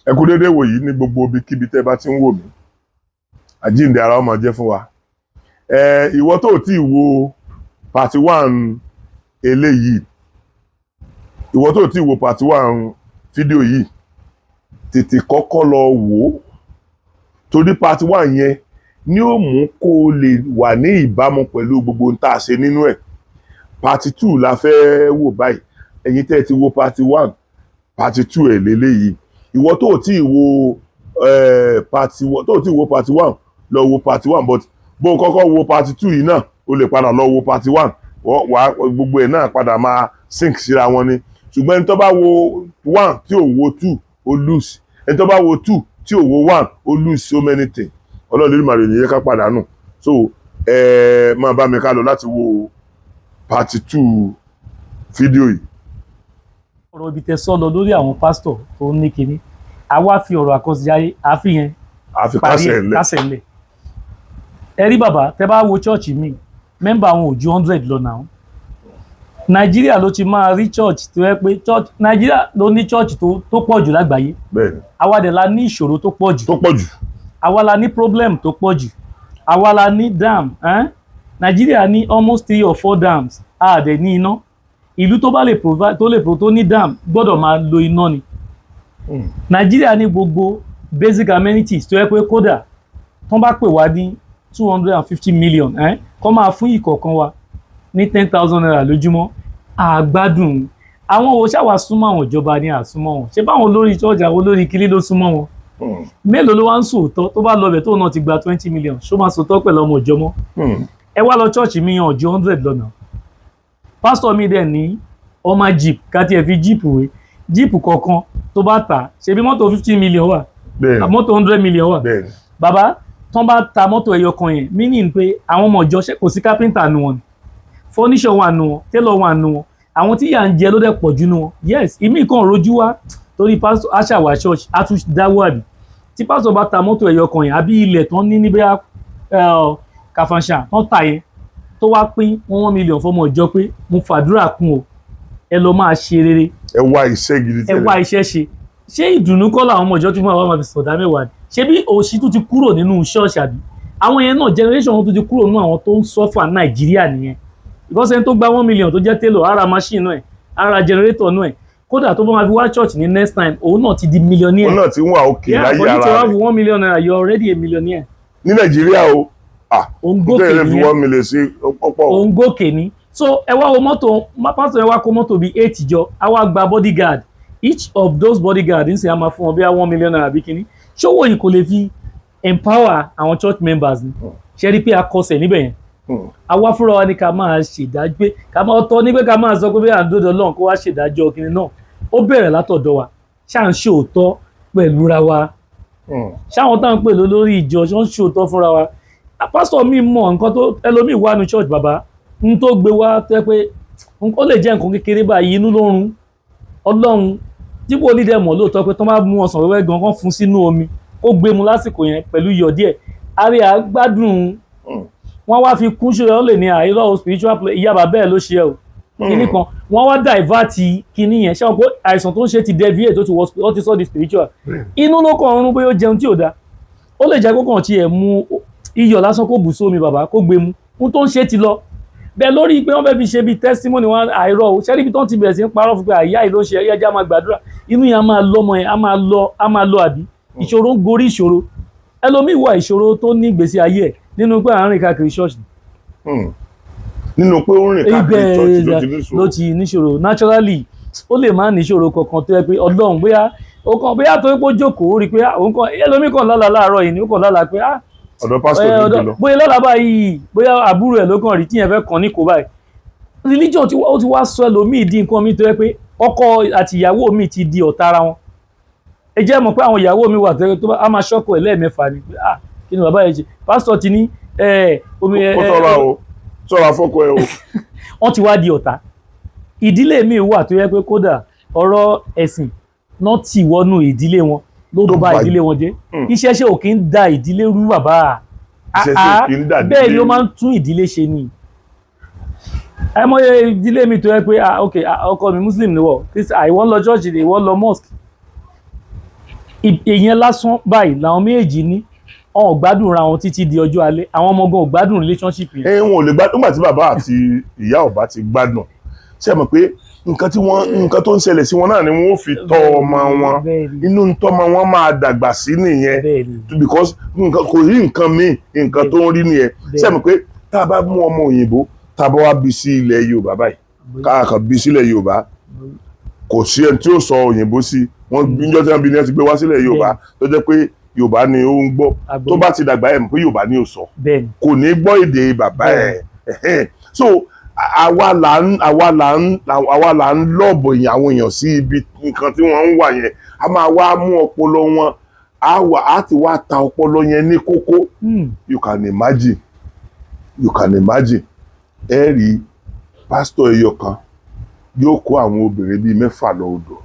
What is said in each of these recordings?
ẹ kú dédé wò yìí ní gbogbo ibikíbi tẹ́ bá ti ń wò mí àjíǹde ara ọmọ jẹ́ fún wa. Ìwọ tó ti wo part 1 eléyìí, ìwọ tó ti wo part 1 fídíò yìí, tètè kọ́kọ́ lọ wò ó torí part 1 yẹn ni ó mú kó o lè wà ní ìbámu pẹ̀lú gbogbo ohun tá a ṣe nínú ẹ̀. part 2 la fẹ́ wò báyìí. Ẹ̀yin tẹ́ ti wo part 1, part 2 ẹ̀ lélẹ́yìí. Ìwọ tó ti wo part 1 lọ wo part 1, but bó o kọ́kọ́ wo part 2 yìí náà o lè padà lọ wo part 1 wà gbogbo ẹ̀ náà padà máa sync síra wọn ni. Ṣùgbọ́n ẹni tó bá wo 1 tí ò wo 2 ó lose, ẹni tó bá wo 2 tí ò wo 1 ó lose so many things. Ọlọ́run lórí màrí nìyẹn ká pàdánù. So máa bá mi ká lọ láti wo part 2 fídíò yìí. Ọ̀rọ̀ ibi tẹ́ sọ lọ lórí àwọn pásítọ̀ tó ní kinní, àwa fi ọ̀rọ̀ àkọsíjáyé àfihàn kásẹ̀ ńlẹ̀. Ẹ rí bàbá tẹ́ bá wo chọ́ọ̀chì mi mẹ́mbà àwọn ò ju 100 lọ náà. Nàìjíríà ló ti máa rí church tó yẹ pé Nàìjíríà ló ní church tó pọ̀ jù lágbàáyé. Bẹ́ẹ̀ni. Àwa dẹ̀ la ní ìṣòro tó pọ̀ jù. Tó pọ̀ jù. Àwa la ní problem tó pọ̀ jù. Àwa la ní dam. Nàìjíríà ní almost 3 or 4 dams. A dẹ̀ ní iná. Ìlú tó bá lè provide tó ní dam gbọ́dọ̀ máa lo iná ni. Nàìjíríà ní gbogbo basic amenities tó yẹ pé kódà tán bá pè wá ní 250 million kọ́ máa fún ìkọ̀ọ̀kan wa ní 10,000 naira lójúmọ́. Àgbádùn àwọn owó ṣáwà súnmọ́ àwọn ìjọba ní àsúnmọ́ wọn, ṣé báwọn olórí church àwọn olórí kílí ló súnmọ́ wọn. Mélòó ló wá ń sòótọ́ tó bá lọ bẹ̀ tó náà ti gba 20 million ṣó máa sòótọ́ pẹ̀lú ọmọ ìjọ mọ́. Ẹ wá lọ church mi yan ọjọ́ 100 lọ́nà. Pásítọ̀ mi dẹ̀ ní ọmọ jeep káti ẹ̀ fi jeep wé jeep kọ̀ọ̀kan tó bá tà ṣebí mọ́tò 50 million wà, mọ́tò 100 million wà. Bàbá tán bá ta mọ́tò ẹyọ kan yẹn meaning pé àwọn ọmọ ìjọ ṣe kò sí kápẹ́ńtà nu wọn, furniture wà nù wọn, tailor wà nù wọn, àwọn tí yà ń jẹ ló dẹ̀ pọ̀ jù nù wọn. Yes, ìmí kan rojú wá torí pásítọ̀ aṣàwà church á tún dáwọ́ àbí tí pásítọ̀ bá ta mọ́tò ẹyọ kan yẹn àbí ilẹ̀ tán ní níbi kàfàǹṣà tán tà yẹn tó wá pín 1 million fọmọ ìjọ pé mo fàdúrà kún o ẹ lọ máa ṣe rere. Ẹ wá iṣẹ́ gidi tẹ́lẹ̀. Ẹ wá iṣẹ́ ṣe. Ṣé ìdùnnú kọ́ làwọn ọmọ ìjọ tún máa fi sọ̀dá mẹ́wàá ni? Ṣé bí òṣì tún ti kúrò nínú ṣọ́ọ̀ṣì àbí? Àwọn yẹn náà generation wọn tún ti kúrò nínú àwọn tó ń sọ́fà Nàìjíríà nìyẹn. Because ẹni tó gba 1 million tó jẹ́ tailor ara machine náà ẹ̀ ara generator náà ẹ̀ kódà tó bá máa fi wá church ní next time òun náà ti di millionaire. Òun náà ti ń wà òkè láyé ara rẹ̀. Yeah, for you to have 1 million naira you are already a millionaire. Ní Nàìjíríà o òun gòkè ní ẹ̀. 1 million sí ọ̀pọ̀. Òun gòkè ní. So ẹ wá wo mọ́tò pásítọ̀ ẹ wá kó mọ́tò bíi 8 jọ a wá gba bodyguard each of those bodyguard ń sè á máa fún wọn bí i 1 million naira bí kíní ṣówó yìí kò lè fi empower àwọn church members ni ṣe rí pé a kọsẹ̀ níbẹ̀ yẹn. Àwa fúnra wa ni ká máa ṣèdájọ́ pé ká máa tọ́ ní pé ká máa sọ pé bí àdúrà Ọlọ́run kó wá ṣèdájọ́ kíní náà ó bẹ̀rẹ̀ látọ̀dọ̀ wa ṣáà ń ṣe òótọ́ pẹ̀lú ra wa ṣáwọn táwọn pè lórí ìjọ ṣọ́ ń ṣe òótọ́ fúnra wa. Pásítọ̀ mi mọ̀ nǹkan tó ẹlòmíì wá ní church bàbá n tó gbé wá tẹ́ pé ó lè jẹ́ nǹkan kékeré báyìí inú lórun Ọlọ́run tí kò nídẹ̀ mọ̀ lóòótọ́ pé tán bá mú ọsàn wẹ́wẹ́ gan kan fún sínú omi ó gbé mu lásìkò yẹn pẹ̀lú iyọ̀ díẹ̀ àrí àgbádùn wọ́n wá fi kún ṣe ó lè ní àìrọ̀ spiritual play ìyá bàbá ẹ̀ ló ṣe ẹ̀ o kíní kan wọ́n wá divert kíní yẹn ṣé wọn pé àìsàn tó ń ṣe ti deviate ó ti sọ di spiritual inú ló kàn ọrùn bóyá ó jẹun tí ò da ó lè jẹ́ kó kàn tiẹ̀ mu iyọ̀ lásán kó bù sómi bàbá kó gbé mu ohun tó ń ṣe ti lọ bẹ́ẹ̀ lórí pé wọ́n fẹ́ fi ṣe bí testimony wọn àìrọ̀ o ṣẹ́rí ibi tó ń ti bẹ̀rẹ̀ sí ń parọ́ fún pé àyà ìlú ṣe ẹ̀yà já máa gbàdúrà inú yẹn á máa lọ ọmọ yẹn á máa lọ àbí ìṣòro ń gorí ìṣòro ẹlòmíì wà ìṣòro tó ní ìgbésí ayé ẹ̀ nínú pé à ń rìn káàkiri ṣọ́ọ̀ṣì. Nínú pé ó rìn káàkiri ṣọ́ọ̀ṣì ló ti níṣòro naturally ó lè má níṣòro kankan tó yẹ pé Ọlọ́run bóyá tó yẹ pé ó jókòó ó rí pé òun kan ẹlòmíì kan lálàá láàárọ̀ yìí ni ó kàn lálàá pé ọ̀dọ̀ pásítọ̀ ní ìjọ bóyá lọ́la báyìí bóyá àbúrò ẹ̀ ló kàn rí tíyẹn fẹ́ kàn ní kò báyìí religion ó ti wá sọ ẹlòmíì di nǹkan mi tó yẹ pé ọkọ àti ìyàwó mi ti di ọ̀tá ara wọn. Ẹ jẹ́ mọ̀ pé àwọn ìyàwó mi wà tẹ́lẹ̀ tó bá máa ṣọ́kọ̀ ẹ̀ lẹ́ẹ̀mẹ́fà ni pé kí ni bàbá yẹn ṣe pásítọ̀ ti ní omi ó sọ̀rọ̀ àfọ́kọ ẹ̀ o. Wọ́n ti wá di ọ̀tá. Ìdílé mi wà tó yẹ pé kódà ọ̀rọ̀ ẹ̀sìn náà ti wọnú ìdílé wọn ló bá ìdílé wọn jẹ́. Iṣẹ́ ṣe ò kí ń da ìdílé rú bàbá. Bẹ́ẹ̀ ni ó máa ń tún ìdílé ṣe ni. Àìmọye ìdílé mi tó yẹ pé ok ọkọ mi muslim ni wọ ìwọ ń lọ church ìwọ ń lọ mosque ìyẹn lásán báyìí làwọn méjèèjì ní wọn ò gbádùn ra wọn títí di ọjọ́ alẹ́, àwọn ọmọ gan ò gbádùn relationship yẹn. wọn ò lè gbádùn nígbà tí bàbá àti ìyá ò bá ti gbádùn. Ṣé ẹ mọ̀ pé nǹkan tó ń ṣẹlẹ̀ sí wọn náà ni wọ́n fi tọ́ ọmọ wọn, inú tọ́mọ wọn máa dàgbà sí nìyẹn, because kò rí nǹkan míì, nǹkan tó ń rí nìyẹn. Ṣé ẹ mọ̀ pé tá a bá mú ọmọ òyìnbó tá a bá wá bí sí ilẹ̀ Yorùbá báyìí, káàkiri bí sílẹ̀ Yorùbá, kò sí ẹni tí ó sọ òyìnbó sí, wọ́n níjọ́ tí wọ́n bí ní ẹ ti gbé wá sílẹ̀ Yorùbá tó jẹ́ pé Yorùbá ni ó ń gbọ́, tó bá ti dàgbà ẹ̀ mọ̀ pé Yorùbá ni ó sọ, kò ní gbọ́ èdè bàbá ẹ̀. So àwa là ń lọ́ọ̀bù àwọn èèyàn sí ibi nǹkan tí wọ́n ń wà yẹn, a máa wá mú ọpọlọ wọn, á ti wá ta ọpọlọ yẹn ní kókó. You can imagine ẹ rí pásítọ̀ ẹyọ kan yóò kó àwọn obìnrin bíi 6 lọ odò,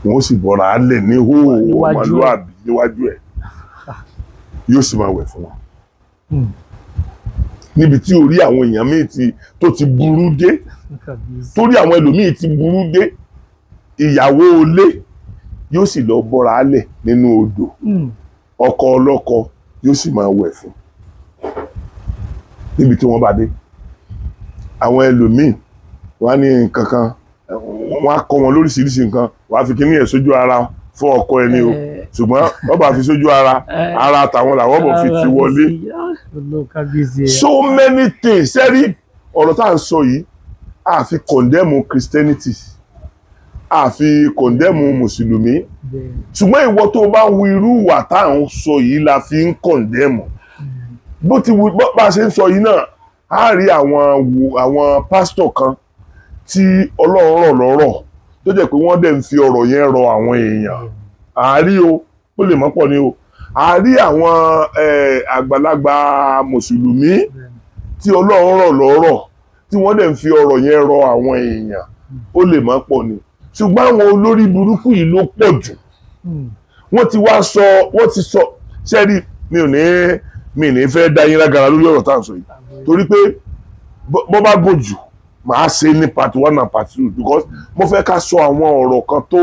wọ́n sì bọ́ra á lẹ̀ ní hóòhò ọmọlúwàbí níwájú ẹ̀, yóò sì máa wẹ̀ fún wọn. Níbi tí orí àwọn èèyàn míì tó ti burú dé, torí àwọn ẹlòmíì ti burú dé, ìyàwó ilé yóò sì lọ bọ́ra á lẹ̀ nínú odò, ọkọ ọlọ́kọ yóò sì máa wẹ̀ fún. Níbi tí wọ́n bá dé, àwọn ẹlòmíì wọ́n á ní nǹkan kan, wọ́n á kọ́ wọn lóríṣiríṣi nǹkan, wọ́n á fi kíní ẹ̀ sójú ara fún ọkọ ẹni o, ṣùgbọ́n wọ́n bá fi sójú ara tàwọn làwọn bọ̀ fi ti wọlé. So many things. Sẹ́rí ọ̀rọ̀ tá à ń sọ yìí, a fi condemn Christianity, a fi condemn Mùsùlùmí, ṣùgbọ́n ìwọ tó bá ń wu irú ìwà tá à ń sọ yìí la fi ń condemn. Bó a ṣe ń sọ yìí náà, a rí àwọn pásítọ̀ kan tí Ọlọ́run rọ̀ lọ́rọ̀ tó jẹ́ pé wọ́n dẹ̀ ń fi ọ̀rọ̀ yẹn rọ àwọn èèyàn. Àárí o, ó lè mọ́ pọ̀ ni o. Àárí àwọn àgbàlagbà Mùsùlùmí tí Ọlọ́run rọ̀ lọ́rọ̀ tí wọ́n dẹ̀ ń fi ọ̀rọ̀ yẹn rọ àwọn èèyàn, ó lè mọ́ pọ̀ ni. Ṣùgbọ́n àwọn olórí burúkú yìí ló pọ̀ jù. Wọ́n ti sọ ṣẹ́rí, mi ní fẹ́ dá yín lágara lórí ọ̀rọ̀ tá à ń sọ yìí, torí pé bọ́ bá gùn jù màá ṣe ní part 1 and part 2, because mo fẹ́ ká sọ àwọn ọ̀rọ̀ kan tó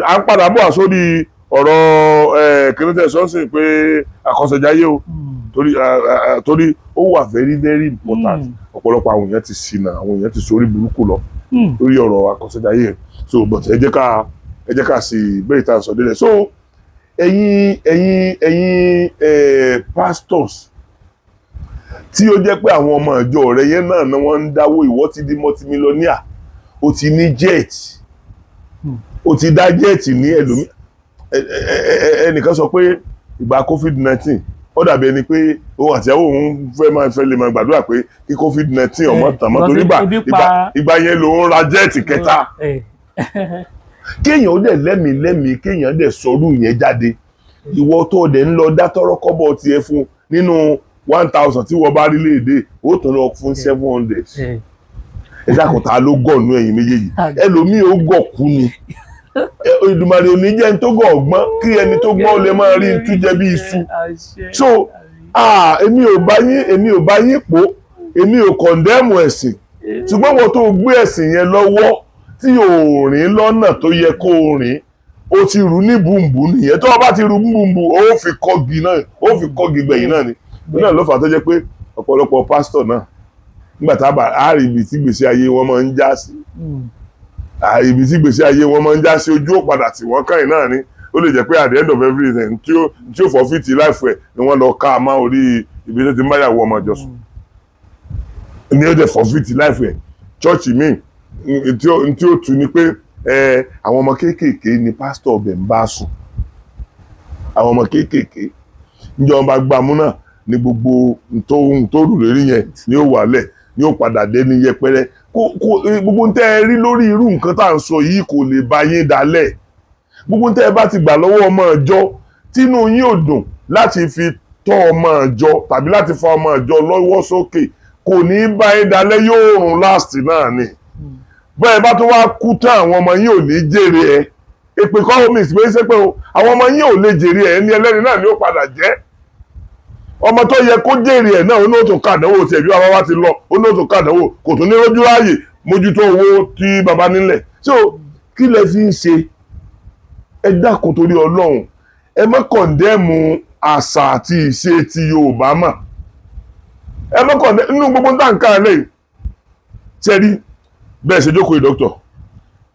à ń padà bọ̀ sórí ọ̀rọ̀ kìnìtẹ̀ sọ́ọ̀sì pé àkọsẹ̀jáyé o, torí ó wà very very important. Ọ̀pọ̀lọpọ̀ àwọn èèyàn ti ṣìnà, àwọn èèyàn ti sórí burúkú lọ lórí ọ̀rọ̀ àkọsẹ̀jáyé. So but ẹ jẹ́ ká sì bẹ́ẹ̀ tá à ń sọ délẹ̀. So ẹ̀yin pastors tí ó jẹ́ pé àwọn ọmọ ìjọ rẹ̀ yẹn náà ni wọ́n ń dáwó, ìwọ ti di multimillionaire, o ti ní jet, o ti dá jet ní ẹlòmí. Ẹnìkan sọ pé ìgbà COVID-19 ó dàbí ẹni pé òun àti ìyàwó òun fẹ́ lè máa gbàdúrà pé kí COVID-19 ọmọ tàn mọ́, torí ìgbà yẹn lòun ra jet kẹta. Kéèyàn ó dẹ̀ lẹ́mìí kéèyàn dẹ̀ sọrú yẹn jáde, ìwọ tó dẹ̀ ń lọ dá tọ́rọ́ kọ́bọ̀ tiẹ̀ fún nínú 1000 tí wọ́n bá rí léde, ó tún lọ fún 700. Ẹ̀dá kan ta ló gọ̀ọ̀nù ẹ̀yìn méjèèjì, ẹlòmíì ó gọ̀ kú ni. Ìdùmarè ò ní jẹ́ ẹni tó gọ̀ ọ̀gbọ́n kí ẹni tó gbọ́n lè máa rí tú jẹ bí iṣu. So èmi ò bá yín pò, èmi ò kọ̀ndẹ́mù ẹ̀sìn, ṣùgbọ́n wọ́n tó gbé ẹ̀sìn yẹn lọ́wọ́ tí ò rìn lọ́nà tó yẹ kó rìn, ó ti rù ní bùnbù nìyẹn. Tó o bá ti rù bùnbù, ó fi kọ́gi gbẹ̀yìn náà ni. Náà ló fà tó jẹ́ pé ọ̀pọ̀lọpọ̀ pásítọ̀ náà nígbà tá a rí ibi tí gbèsè ayé wọn máa ń já sí, ibi tí gbèsè ayé wọn máa ń já sí, ojú ó padà tí wọ́n kàn náà ni. Ó lè jẹ́ pé at the end of everything tí ó forfeit life ẹ̀ ni wọ́n lọ ká a máa orí ibi tó ti ń báyàwó ọmọ ìjọsìn ni ó dẹ̀ forfeit life ẹ̀. Church mi tí ó tù ní pé àwọn ọmọ kéékèèké ni pásítọ̀ ọbẹ̀ ń bá sùn, àwọn ọmọ kéékèèké níjọba gbàmú náà ní gbogbo tó rù lérí yẹn ni ó wálẹ̀, ni ó padà dé ní yẹpẹrẹ. Gbogbo tẹ́ ẹ rí lórí irú nǹkan tá à ń sọ yìí kò lè bá yín dalẹ̀. Gbogbo tẹ́ ẹ bá ti gbà lọ́wọ́ ọmọ ìjọ tínú yín ò dùn láti fi tọ́ ọmọ ìjọ tàbí láti fa ọmọ ìjọ lọ́wọ́ sókè, kò ní bá yín dalẹ̀, yóò rùn last náà ni. Bẹ́ẹ̀ bá tó wá kú tán, àwọn ọmọ yín ò ní jèrè ẹ̀. Èpè kọ́ omi ìsìnkú ṣe pé àwọn ọmọ yín ò lè jèrè ẹ̀, ẹni ẹlẹ́ni náà ni ó padà jẹ́. Ọmọ tó yẹ kó jèrè ẹ̀ náà, onóòtú kàdánwò tí ẹ̀bí wa ti lọ, onóòtú kàdánwò kò tún ní rójú ráàyè mójútó owó tí baba nílẹ̀. So kí lẹ fi ń ṣe? ẹ dákun torí Ọlọ́run ẹ má kọ̀ndẹ́mù àṣà àti ìṣe ti Yorùbá mọ́ ẹ má kọ̀ndẹ́mù nínú gbogbo táǹkà lẹ́yìn ṣe rí bẹ́ẹ̀ ṣe jókòó dókítà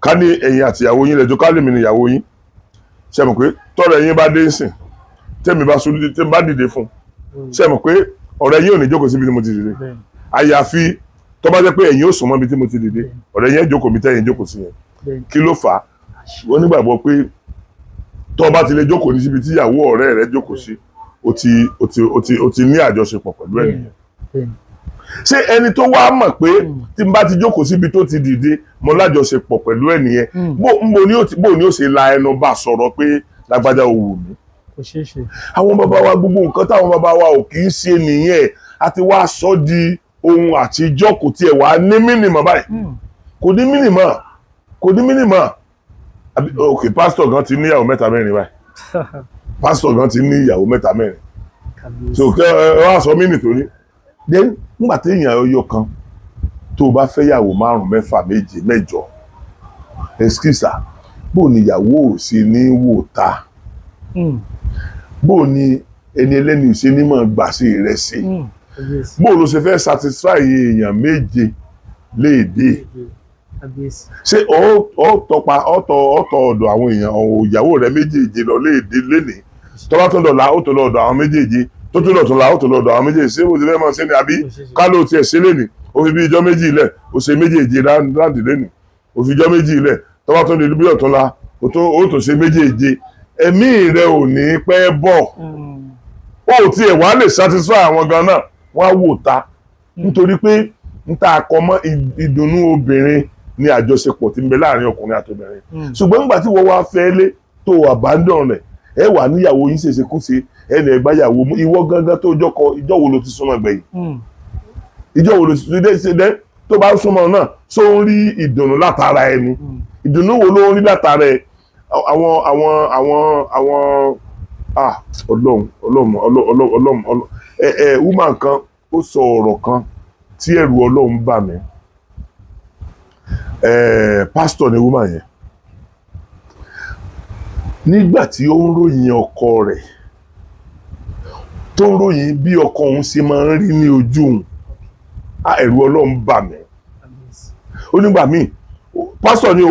ká ní ẹ̀yin àti ìyàwó yín lẹ́jọ́ ká lè mi ní ìyàwó yín ṣe mọ̀ pé tọ́rọ̀ ẹ̀yin bá dé ń sìn tẹ́mi bá dìde fún ṣe mọ̀ pé ọ̀rẹ́ yín ò ní jókòó síbi tí mo ti dìde àyàfi tó bá jẹ́ pé ẹ̀yin ò sùn mọ́ ibi tí mo ti dìde ọ̀rẹ́ yẹn jókòó bí tẹ́yin jókòó sí yẹn kí ló fà á wọ́n nígbàgbọ́ pé tó bá ti lè jókòó ní síbi tí ìyàwó ọ̀rẹ́ rẹ̀ jókòó sí o ti ní àjọṣepọ̀ pẹ̀lú ẹnìyẹn ṣé ẹni tó wá mọ̀ pé tí n bá ti jókòó síbi tó ti dìde mo lájọṣepọ̀ pẹ̀lú ẹnìyẹn bó ni ó ṣe la ẹnu bá sọ̀rọ̀ pé lágbájá ò wù mí àwọn bàbá wa gbogbo nǹkan táwọn bàbá wa ò kì í ṣe nìyẹn àti wá sọ di ohun àtijọ́ kò tiẹ̀ wá ní mínìmọ̀ báyìí kò ní mínìmọ̀ ok pásítọ̀ gan ti níyàwó mẹ́ta mẹ́rin báyìí pásítọ̀ gan ti níyàwó mẹ́ta mẹ́rin so kẹ́ ẹ wá sọ mínì tó ní then nígbà tí èèyàn ọyọ kan tó o bá fẹ́ yàwó 5, 6, 7, 8 ẹ̀skísà bó ni ìyàwó ò ṣe ní wò ta bó ni ẹni ẹlẹ́ni ò ṣe ní mọ̀ gbà sí ìrẹsì bó ló ṣe fẹ́ satisfy èèyàn 7 léèdè ṣé ọ tọ̀ ọ̀dọ̀ àwọn èèyàn ìyàwó rẹ̀ 7 lọ léèdè lénìí tọ́lá tó dọ̀la ó tó lọ ọ̀dọ̀ àwọn 7 tó tó lọ̀tún la ó tó lọ́dọ̀ àwọn 7 ṣé mo ti fẹ́ máa ṣe ni àbí ká ló tiẹ̀ ṣe lénìí ó fi bí ijọ́ 2 ilẹ̀ ó ṣe 7 ráǹdì lénìí ó fi ijọ́ 2 ilẹ̀ tọ́wọ́ tó lè bí ọ̀tún la ó tó ṣe 7 ẹ̀mí rẹ ò ní pẹ́ bọ̀ ó tiẹ̀ wá lè satisfy àwọn gan náà wọ́n á wò ta nítorí pé ń ta àkọ́mọ́ ìdùnnú obìnrin ní àjọṣepọ̀ tí ń bẹ láàrin ọkùnrin àtobìnrin ṣùgbọ́n nígbà tí wọ́n wá fẹ́ lé tó abandon rẹ̀ ẹ wà níyàwó yín ṣèṣekúṣe ẹnì ẹgbàyàwó ìwọ gangan tó jọkọ ìjọ wo ló ti súnmọ́ gbẹ̀yìn ìjọ wo ló ti ṣe dẹ tó bá súnmọ́ náà tó ń rí ìdùnnú látara ẹni ìdùnnú wo ló ń rí látara ẹ Ọlọ́run woman kan ó sọ ọ̀rọ̀ kan tí ẹ̀rù Ọlọ́run bà mí pásítọ̀ ni woman yẹn nígbà tí ó ń ròyìn ọkọ rẹ̀ tó ń ròyìn bí ọkọ òun ṣe máa ń rí ní ojú òun ẹ̀rù Ọlọ́run bà mí ó nígbà míì pásítọ̀ ni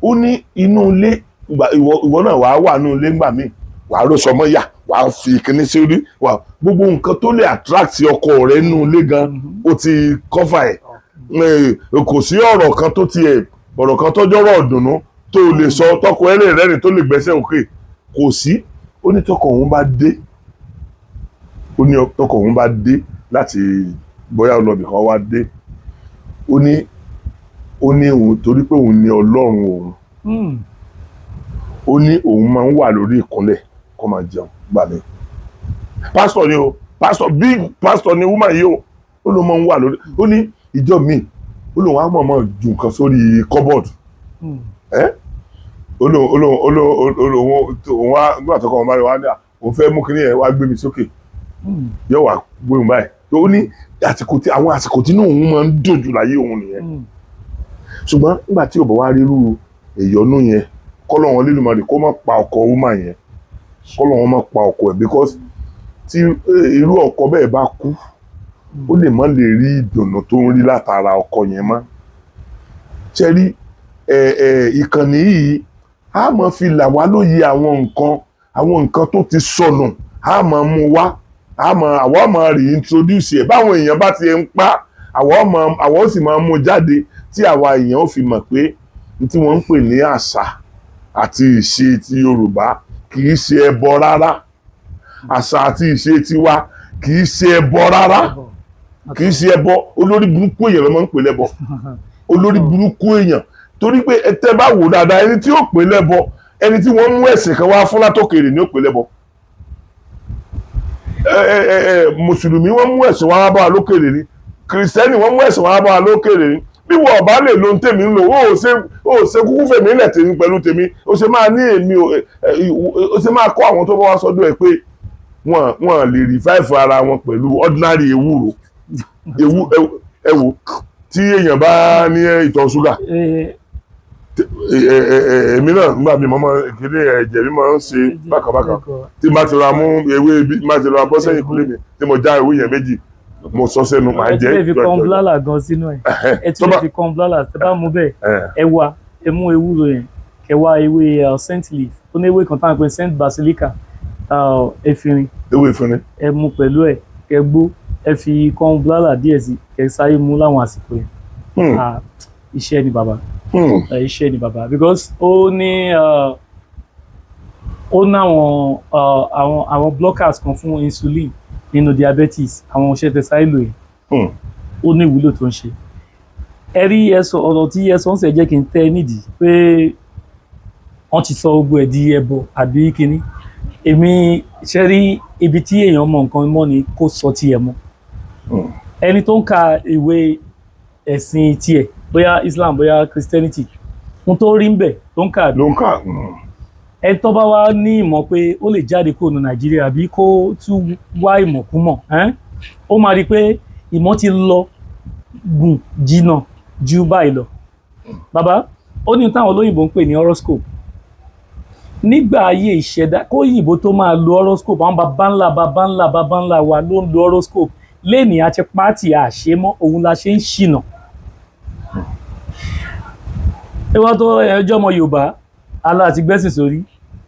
ó ní inú ilé ìwọ náà wà nínú ilé ńgbà míì wàá ró sọmọ yà wàá fi kíní sórí wà gbogbo nǹkan tó lè attract ọkọ rẹ̀ nínú ilé gan ó ti cover ẹ̀ kò sí ọ̀rọ̀ kan tó tiẹ̀ ọ̀rọ̀ kan tọ́jọ́rọ̀ ọ̀dùnnú tó lè sọ tọkọ ẹlẹ́ rẹ́rìn tó lè gbẹ́sẹ̀ òkè kò sí ó ní tọkọ òun bá dé láti bóyá ọlọ́bì kan wá dé ó ní òun torí pé òun ní Ọlọ́run òun ó ní òun máa ń wà lórí ìkúnlẹ̀ kó máa jẹun gbà mí pásítọ̀ ni o pásítọ̀ big pásítọ̀ ni woman yìí o ó ló máa ń wà lórí ó ní ìjọ míì ó lóun á mọ̀ ju nǹkan sórí cupboard òun wá nígbà tó kọ́ ọmọ rẹ̀ wá ní òun fẹ́ mú kíní ẹ̀ wá gbé mi sókè yóò wá gbóhùn báyìí tó ní àwọn àsìkò tí òun máa ń dòjú láyé òun nìyẹn ṣùgbọ́n nígbà tí òbọ̀ wá rírú ìyọnú yẹn kọ́lọ́wọ́n lílùmọ̀lì kó má pa ọkọ woman yẹn kọ́lọ́wọ́n má pa ọkọ ẹ̀ because tí irú ọkọ bẹ́ẹ̀ bá kú ó lè má lè rí ìdùnnú tó ń rí látara ọkọ yẹn mọ́ ṣe rí ìkànnì yìí a máa fi là wá lóye àwọn nǹkan tó ti sọnù a máa mú wá àwa máa reintroduce ẹ̀ báwọn èèyàn bá ti ń pa àwa ó sì máa mú jáde tí àwa èèyàn ó fi mọ̀ pé tí wọ́n ń pè ní àṣà àti ìṣe ti Yorùbá kì í ṣe ẹbọ rárá àṣà àti ìṣe tiwa kì í ṣe ẹbọ rárá kì í ṣe ẹbọ olórí burúkú èèyàn ló máa ń pè lẹ́bọ olórí burúkú èèyàn torí pé tẹ́ bá wò dáadáa ẹni tí ó pè lẹ́bọ ẹni tí wọ́n mú ẹ̀sìn kan wá fún látòkèrè ni ó pè lẹ́bọ mùsùlùmí wọ́n mú ẹ̀sìn wá bá wa lókèrè ni kìrìsìtẹ́nì wọ́n mú ẹ̀sìn wá bá wa lókèrè ni bí wọ́n bá lè lo tèmi ń lò ó ṣe kúkú fèmí lẹ̀ tèmi pẹ̀lú tèmi ó ṣe máa ní èmi ó ṣe máa kọ́ àwọn tó bá wá sọ́dọ̀ ẹ̀ pé wọ́n lè revive ara wọn pẹ̀lú ordinary ewúro ẹ̀wò tí èèyàn bá ní ìtọ̀ ṣúgà èmi náà nígbà mi mọ́mọ́ ìkéde ẹ̀jẹ̀ mi máa ń ṣe bákàbákà tí má ti ra mú ewé bí má ti ra bọ́ sẹ́yìn kúlé mi tí mo já ewé yẹn méjì mo sọ sẹ́nu máa jẹ́. ẹ ti lè fi kọ́ńblálà gan sínú ẹ̀ ẹ ti lè fi kọ́ńblálà tẹ bá mú bẹ́ẹ̀ ẹ wá ẹ mú ewúro yẹn ẹ wá ewé saint leaf tó ní ewé kan táwọn pè saint basilica efinrin ewé efinrin ẹ mú pẹ̀lú ẹ kẹ gbó ẹ fi kọ́ńblálà díẹ̀ sí kẹ sáré mú láwọn àsìkò yẹn iṣẹ́ ni bàbá iṣẹ́ ni bàbá because ó ní àwọn blockers kan fún insulin nínú diabetes àwọn ọṣẹ tẹsáìlò yìí ó ní ìwúlò tó ń ṣe ẹ rí ẹsọ ọ̀rọ̀ tí ẹsọ ń sẹ jẹ́ kí n tẹ́ nídìí pé wọ́n ti sọ gbogbo ẹ̀ di ẹbọ àbí kínní èmi ṣe rí ibi tí èèyàn mọ nǹkan mọ́ ni kó sọ tiẹ̀ mọ́ ẹni tó ń ka ìwé ẹ̀sìn tiẹ̀ bóyá Islam bóyá Christianity fún tó rí ń bẹ̀ tó ń kà ló ń kà ẹ tó bá wá ní ìmọ̀ pé ó lè jáde kúrò ní Nàìjíríà àbí kó tún wá ìmọ̀ kún mọ̀ ó máa rí i pé ìmọ̀ ti lọ gùn jìnnà ju báyìí lọ bàbá ó ní táwọn olóyìnbó ń pè ní horoscope nígbà ayé ìṣẹ̀dá kó yìnbó tó máa lo horoscope àwọn baba ńlá wa ló ń lo horoscope lẹ́nìí àti pàtì àṣemọ́ òun la ṣe ń ṣìnà ìwọ́n tó ẹjọ́ ọmọ Yorùbá aláàtí gbẹ́sìn sórí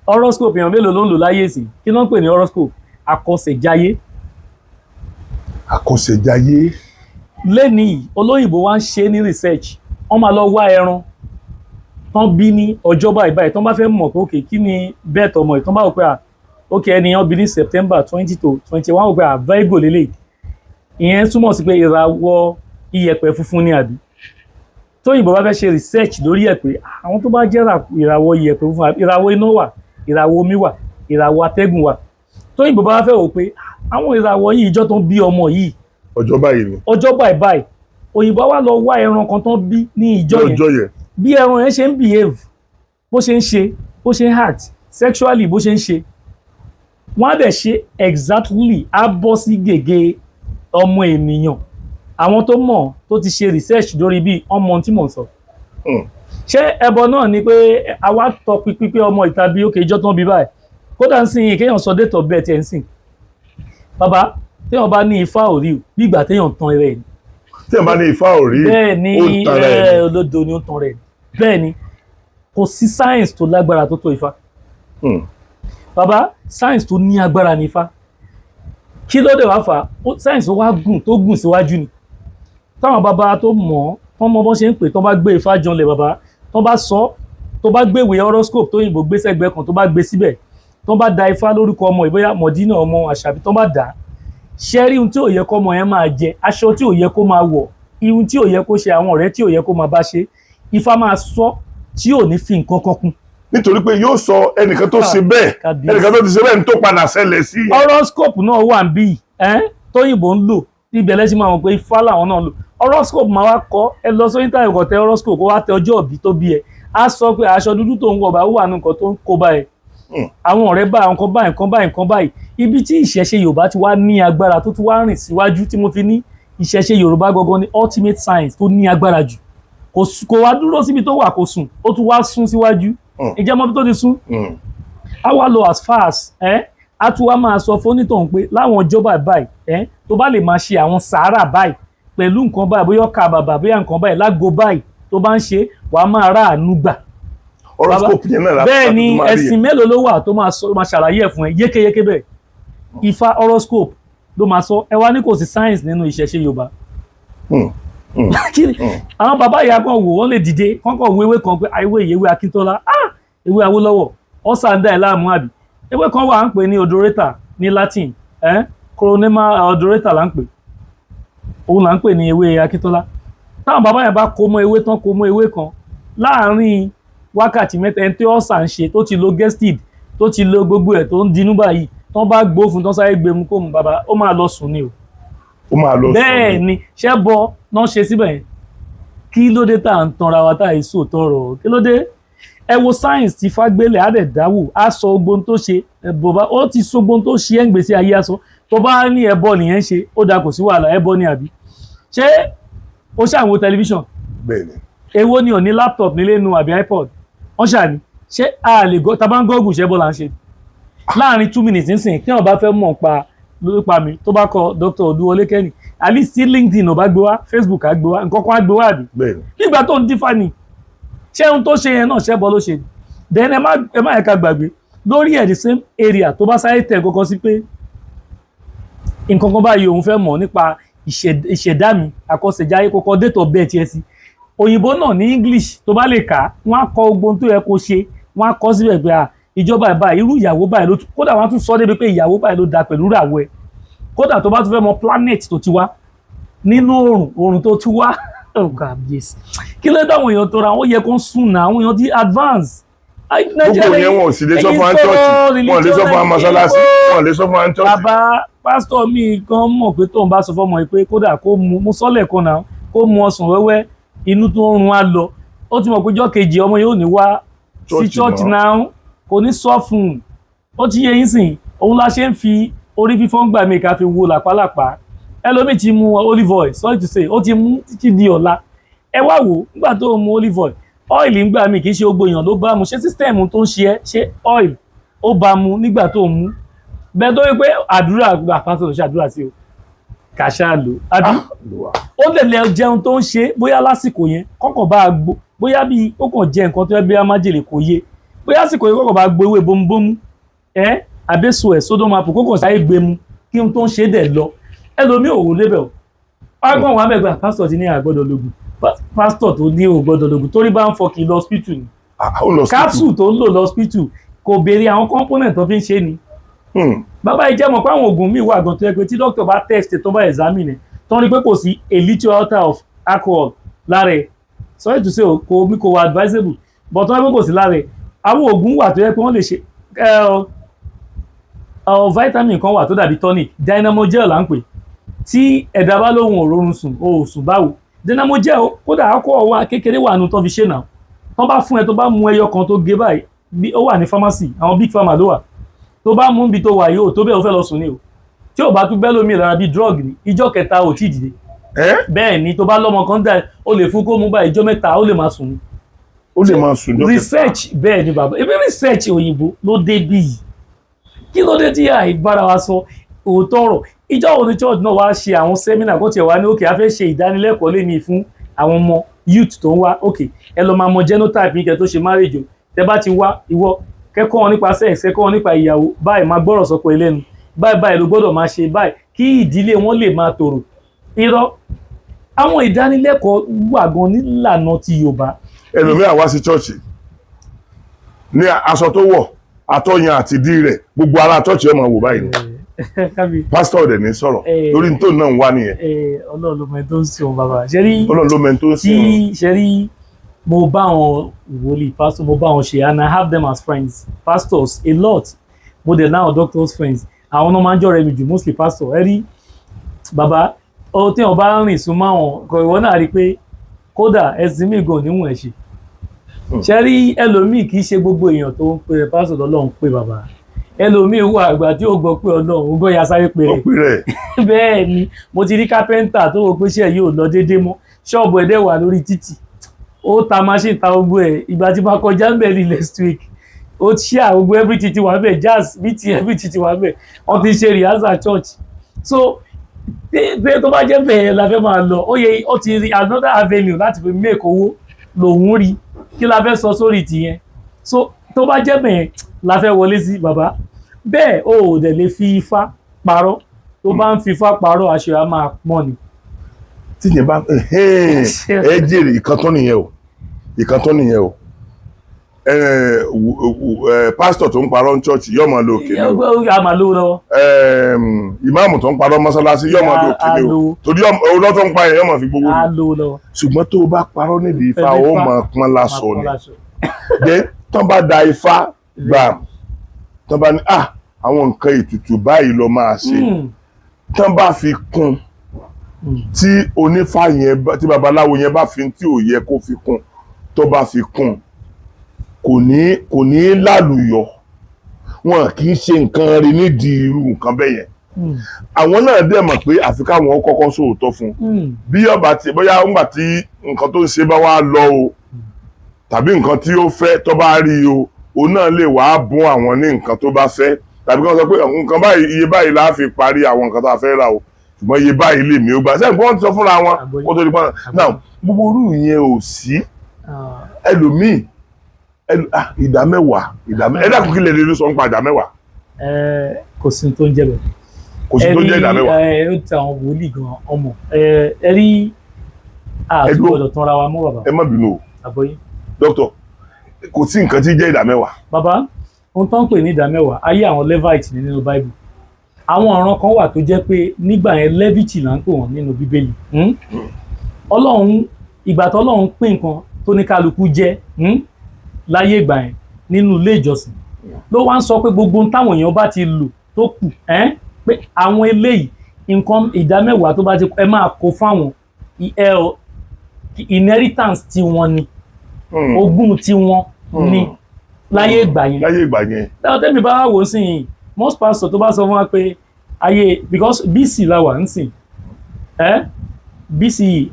horoscope èèyàn mélòó ló ń lò láyé sí kí ló ń pè ní horoscope àkọsẹ̀jayé lẹ́nìí olóyìnbó wá ń ṣe ní research wọ́n máa lọ wá ẹran tán bí ní ọjọ́ báyìí tán bá fẹ́ mọ̀ pé òkè kí ni bẹ́ẹ̀ tọmọ ìtàn bá wò pé òkè ẹnìyàn bí ní September 20 to 21 wò pé Virgo lélẹ̀ ìyẹn túmọ̀ sí pé ìràwọ̀ iyẹ̀pẹ̀ funfun ní àbí tóyìnbó bá fẹ́ ṣe research lórí ẹ̀ pé àwọn tó bá jẹ́ ìràwọ̀ iyẹ̀pẹ̀ funfun ìràwọ̀ iná wà ìràwọ̀ omi wà ìràwọ̀ atẹ́gùn wà tóyìnbó bá fẹ́ wò pé àwọn ìràwọ̀ yìí ìjọ tó ń bí ọmọ yìí ọjọ́ báyìí ni ọjọ́ báyìí òyìnbó wá lọ wá ẹran kan tó bí ní ìjọ yẹn bí ẹran yẹn ṣe ń behave bó ṣe ń ṣe bó ṣe ń act sexually bó ṣe ń ṣe wọ́n á dẹ̀ ṣe exactly á bọ́ sí gègé ọmọ ènìyàn àwọn tó mọ̀ tó ti ṣe research lórí bí ọmọ tí mò ń sọ ṣé ẹbọ náà ni pé àwa tọ pípé ọmọ ìta bí ó kéjọ́ tán bí báyìí kódà ń sìn kéèyàn sọ date of birth ẹ̀ ń sìn bàbá téèyàn bá ní ifá ò rí o bí ìgbà téèyàn tan rẹ̀ ni téèyàn bá ní ifá ò rí bẹ́ẹ̀ ni olódo ni ó tan rẹ̀ bẹ́ẹ̀ ni kò sí science tó lágbára tó tó ifá bàbá science tó ní agbára ní ifá kí ló dé wá fà science tó wá gùn tó gùn síwájú ni táwọn bàbá tó mọ̀ wọ́n mọ bọ́n ṣe ń pè tó bá gbé ifá janlẹ̀ bàbá tó bá sọ tó bá gbé ìwé horoscope tó yìnbó gbé sẹ́gbẹ́ kan tó bá gbé síbẹ̀ tó bá da ifá lórúkọ ọmọ ìbóyá mọ̀dínà ọmọ àṣàbí tó bá dà ṣẹ́rí ohun tí ò yẹ kó ọmọ yẹn máa jẹ aṣọ tí ò yẹ kó máa wọ̀ ihun tí ò yẹ kó ṣe àwọn ọ̀rẹ́ tí ò yẹ kó máa bá ṣe ifá máa sọ tí ò ní fi nǹkan kan kún. nítorí pé yóò sọ ẹnìkan tó ṣe bẹ́ẹ̀ ẹnìkan tó ti ṣe bẹ́ẹ̀ ní tó padà ṣẹlẹ̀ sí. horoscope náà wà ń bí tóyìnbó ń lò ibẹ̀ lẹ́sìn máa mọ̀ pé ifá làwọn náà lò horoscope máa wá kọ́ ẹ lọ sórí táyà ìkọ̀tẹ́ horoscope ó wá tẹ ọjọ́ òbí tó bí ẹ á sọ pé aṣọ dúdú tó ń wọ̀ bá wà ní nǹkan tó ń kó báyìí àwọn ọ̀rẹ́ bá nǹkan báyìí ibi tí ìṣẹ̀ṣe Yorùbá ti wá ní agbára tó ti wá rìn síwájú tí mo fi ní ìṣẹ̀ṣe Yorùbá gangan ní ultimate science tó ní agbára jù kò wá dúró síbi tó wà kó sùn ó tún wá sún síwájú ìjẹ́ mọ́bí tó ti sún á wá lọ as far as á tún wá máa sọ fónítọ̀hún pé láwọn ọjọ́ báyìí tó bá lè máa ṣe àwọn sàárà báyìí pẹ̀lú nǹkan báyìí bóyá ọkà bàbà bóyá nǹkan báyìí lágbo báyìí tó bá ń ṣe wàá máa rà àánú gbà. horoscope yẹn náà bẹ́ẹ̀ ni ẹ̀sìn mélòó ló wà tó máa ṣàlàyé ẹ̀ fún ẹ yékéyéké bẹ́ẹ̀ ifá horoscope ló máa sọ ẹ wá ní kò sí science nínú ìṣẹ̀ṣe Yorùbá. àwọn bàbá ìyá kan wò wọ́n lè dìde kọ́kọ́ wo ewé kan pé ewé ìyẹ́wé Akíntọ́lá ewé Awólọ́wọ̀ ọ̀sán dá ẹ̀ láàmú àbí ewé kan wà ń pè ní odorata ní Latin coronema odorata là ń pè òun là ń pè ní ewé Akíntọ́lá táwọn bàbá yẹn bá kó mọ́ ewé tán kó mọ́ ewé kan láàárín wákàtí mẹ́ta ẹni tí ọ̀sà ń ṣe tó ti lo gestid tó ti lo gbogbo ẹ̀ tó ń dinú báyìí tán bá gbó fún tán sáré gbé mu kó mu bàbá ó máa lọ sùn ni o ó máa lọ sùn bẹ́ẹ̀ ni ṣẹ́ bọ náà ṣe síbẹ̀ yẹn kí ló dé tá à ń tanra wa tá à ń sò tọrọ kí ló dé ẹ wo science ti fagbélé á dẹ̀ dáwò á sọ ogbon tó ṣe bọ̀bá ó ti sọ ogbon tó ṣe ẹ̀ ń gbèsè ayé aṣọ tó bá ní ẹbọ nìyẹn ṣe ó dáa kò sí wàhálà ẹbọ ni àbí ṣé ó ṣàwọn tẹlifíṣàn bẹ́ẹ̀ni èwo ni ò ní laptop nílé nu àbí iPod wọ́n ṣàní ṣé a lè gọ́ tàbá ń gọ́gùn ṣẹ́ bọ́lá ń ṣe láàrin 2 minutes nísìn kí wọ́n bá fẹ́ mọ̀ pa mi tó bá kọ Dr. Odúwọlé Kenny at least tí LinkedIn ò bá gbé wá Facebook á gbé wá nǹkan kan á gbé wá àbí nígbà tó ń dífà ni ṣé ohun tó ṣe yẹn náà ṣẹ́bọ ló ṣe then ẹ má ẹ̀ka gbàgbé lórí ẹ̀ the same area tó bá sáré tẹ̀ kọ́kọ́ sí pé nǹkan kan báyìí òun fẹ́ mọ̀ nípa ìṣẹ̀dá mi àkọsẹ̀jáyé kọ́kọ́ date of birth ẹ̀ sí òyìnbó náà ní English tó bá lè kà wọ́n á kọ ogbon tó yẹ kó ṣe wọ́n á kọ síbẹ̀ pé ìjọba ìbáyìí irú ìyàwó báyìí ló kódà wọ́n á tún sọ débi pé ìyàwó báyìí ló da pẹ̀lú ìràwọ̀ ẹ̀ kódà tó bá tún fẹ́ mọ̀ planet tó ti wá nínú oòrùn tó ti wá yes kí ló dáwọn èèyàn tó ra wọn yẹ kó sùn náà àwọn èèyàn ti advance. gbogbo yẹn wọn ò sì lè sọ fún church wọn lè sọ fún mọ́sálásí wọn lè sọ fún church. bàbá pásítọ̀ mi kan mọ̀ pé tóun bá sọ fọ́mọ yìí pé kódà kó mu sọ́lẹ̀ kan náà kó mu ọsàn wẹ́wẹ́ inú tó ń run á lọ ó ti mọ̀ pé ọjọ́ kejì ọmọ yóò ní wá sí church náà kò ní sọ fún un ó ti yẹ yín sìn òun la ṣe ń fi orí fífọ́ ń gbà mí ká fi wo làpálàpá ẹlòmíì ti mu olive oil sorry to say ó ti mú títí di ọ̀la ẹ wá wò nígbà tó mu olive oil oil ń gbà mí kì í ṣe gbogbo èèyàn ló bá mu ṣé system tó ń ṣe ẹ́ ṣé oil ó bá mu nígbà tó mu bẹ́ẹ̀ tó yẹ pé àdúrà àpáṣọ ló ṣe àdúrà sí o kàṣà lò àbí ó lè lẹ jẹun tó ń ṣe bóyá lásìkò yẹn kọ́kọ́ bá gbó bóyá bí ó kàn jẹ nǹkan tó yẹ bí a májèlé kò yé bóyá àsìkò yẹn kọ́kọ́ bá gbó ewé bómúbómú àbẹ́sọ ẹ̀ sódómapò kókò sáyé gbé mu kí n tó ń ṣe dẹ̀ lọ ẹlòmíì òwò lébẹ̀ o ọgbọ́n wa mẹ́gbà pásítọ̀ ti ní àgbọ́dọ̀ lògùn pásítọ̀ tó ní ògbọ́dọ̀ lògùn torí bá ń fọkì lọ hospital ni capsule tó ń lò lọ hospital kò béèrè àwọn component tó fi ń ṣe ni bàbá yìí jẹ́ mọ̀ pé àwọn oògùn míì wà gan tó yẹ pé tí doctor bá test tó bá examine tó ń rí pé kò sí a little alter of alcohol lára ẹ̀ sorry to say kò wà advisable but tó ń rí pé kò sí lára ẹ̀ àwọn oògùn wà tó yẹ pé wọ́n lè ṣe vitamin kan wà tó dàbí tonic dynamo gel là ń pè tí ẹ̀dá bá lóhun òrórun sùn ó sùn báwo dynamo gel kódà akọ wa kékeré wà nù tó fi ṣe náà tó bá fún ẹ tó bá mú ẹyọ kan tó gé báyìí ó wà ní pharmacy àwọn big pharma ló wà tó bá mú bí tó wà yóò tó bẹ́ẹ̀ ó fẹ́ lọ sùn ní o tí ò bá tún bẹ́ lómi lára bí drug ní ìjọ́ kẹta ò tí ì dìde bẹ́ẹ̀ ni tó bá lọ́mọ kan dà ó lè fún kó mú bá ìjọ́ mẹ́ta ó lè máa sùn ní. ó lè máa sùn lókè. research bẹ́ẹ̀ ni bàbá ebi research òyìnbó ló dé bí yìí kí ló dé tí àìbára wa sọ òótọ́ ọ̀rọ̀ ìjọ òní church náà wá ṣe àwọn seminar kó tiẹ̀ wá ní òkè a fẹ́ ṣe ìdánilẹ́kọ̀ọ́ lé ní fún àwọn ọmọ youth tó ń wá òkè ẹ lọ máa mọ genotype ní kẹ́ tó ṣe marriage o tẹ bá ti wá ìwọ kẹ́kọ̀ọ́ wọn nípa sex kẹ́kọ̀ọ́ wọn nípa ìyàwó báyìí máa gbọ́rọ̀ sọ́kọ ẹlẹ́nu báyìí ló gbọ́dọ̀ máa ṣe báyìí kí ìdílé wọn lè máa tòrò irọ́ àwọn ìdánilẹ́kọ̀ọ́ wà gan nílànà ti Yorùbá. ẹlòmíràn wá sí church ní aṣọ tó wọ̀ àtọyàn àti dí rẹ̀ gbogbo ara church ẹ̀ máa wò báyìí ni pásítọ̀ dẹ̀ ní sọ̀rọ̀ lórí nítorí náà ń wá nìyẹn. Ọlọ́run ló mọ tó ń sìn wọn bàbá ṣẹ́rí Ọlọ́run ló mọ tó ń sìn wọn. ṣẹ́rí mo bá àwọn wòlíì pastor mo bá wọn ṣe and I have them as friends pastors a lot mo dẹ̀ náà doctors friends àwọn náà máa ń jọ̀rẹ́ mi jù mostly pastor ẹ rí bàbá ohun tí wọn bá rìn sún mọ́ àwọn kò ìwọ náà rí pé kódà ẹ̀sìn mi gan níwọ̀n ẹ̀ ṣe ṣẹ́rí ẹlòmíì kì í ṣe gbogbo èèyàn tó ń pè pastor lọ́lọ́run pé bàbá ẹlòmíì wà àgbà tí ó gbọ́ pé Ọlọ́run gbọ́ ya sáré pé rẹ̀ bẹ́ẹ̀ ni mo ti rí kápẹ́ńtà tó wọ pé ṣe yóò lọ déédéé mọ́ ṣọ́ọ̀bù ẹ̀dẹ̀ wà lórí títì ó ta machine ta gbogbo ẹ̀ ìgbà tí bá kọjá ń bẹ̀ ní next week ó ṣíà gbogbo everything ti wà bẹ̀ jazz bt everything ti wà bẹ̀ wọ́n ti ṣe rehearsal church so pé tó bá jẹ́ bẹ́ẹ̀ la fẹ́ máa lọ ó yẹ ó ti rí another avenue láti fi make owó lòun rí kí la fẹ́ sọ sórí tìyẹn so tó bá jẹ́ bẹ́ẹ̀ la fẹ́ wọlé sí bàbá bẹ́ẹ̀ o ò dẹ̀ lè fi ifá parọ́ tó bá ń fi ifá parọ́ aṣọ á máa pọ́n ni. tí yẹn bá ẹ jèrè ìkan tó nìyẹn o pásítọ̀ tó ń parọ́ ní chọ́ọ̀chì yóò máa lo òkèlè o ìmáàmù tó ń parọ́ mọ́sálásí yóò máa lo òkèlè o torí ọlọ́ tó ń pa yẹn yóò máa fi gbogbo ni ṣùgbọ́n tó o bá parọ́ níbi ifá o máa pọ́n lásọ ni dé tán bá da ifá gbà tán bá ní àwọn nǹkan ètùtù báyìí lọ máa ṣe tán bá fi kún tí onífá yẹn tí babaláwo yẹn bá fi tí ò yẹ kó fi kún tó bá fi kún kò ní lálùyọ wọn kì í ṣe nǹkan rí nídìí irú nǹkan bẹ́ẹ̀ yẹn àwọn náà dẹ̀ mọ̀ pé àfi káwọn kọ́kọ́ sòótọ́ fún bí ọba tí bóyá ńgbà tí nǹkan tó ń ṣe bá wá lọ o tàbí nǹkan tí ó fẹ́ tó bá rí o òun náà lè wá bùn àwọn ní nǹkan tó bá fẹ́ tàbí kí wọ́n sọ pé nǹkan báyìí iye báyìí la fi parí àwọn nǹkan tó a fẹ́ rà o ṣùgbọ́n iye báyìí lè mí ó gbà sẹ́yìn wọ́n ti sọ fúnra wọn kó tó di pọ́n náà gbogbo orú yẹn ò sí ẹlòmíì ìdá mẹ́wàá ẹ̀dá kò kí lè lè sọ nípa ìdá mẹ́wàá. Kò sí tó ń jẹ́ bẹ́ẹ̀. Kò sí tó ń jẹ́ ìdá mẹ́wàá. Ó ti àwọn wòlíì gan ọmọ ẹ rí àtúbọ̀dọ̀ tán ra wa mọ́ bàbá. Ẹ má bínú o. Àbọ̀yé. Dókítà kò sí nǹkan tí jẹ́ ìdá mẹ́wàá. Bàbá ohun tó ń pè ní ìdá mẹ́wàá ayé àwọn Levite ní nínú Bible. Àwọn ọ̀ràn kan wà tó jẹ́ pé nígbà yẹn Levite là ń pè wọ́n nínú Bíbélì. Ọlọ́run ìgbà tó Ọlọ́run pín nǹkan tó ní kálukú jẹ́ láyé ìgbà yẹn nínú ilé ìjọsìn ló wá ń sọ pé gbogbo táwọn èèyàn bá ti lò tó kù pé àwọn eléyìí nǹkan ìdá mẹ́wàá tó bá ti ẹ máa kó fáwọn inheritance tí wọ́n ní ogún tí wọ́n ní láyé ìgbà yẹn. Láyé ìgbà yẹn. Dáwọ́ tẹ́mi bá wò ó sìn yìí most pastor tó bá sọ fún wa pé ayé because BC la wà ń sìn BC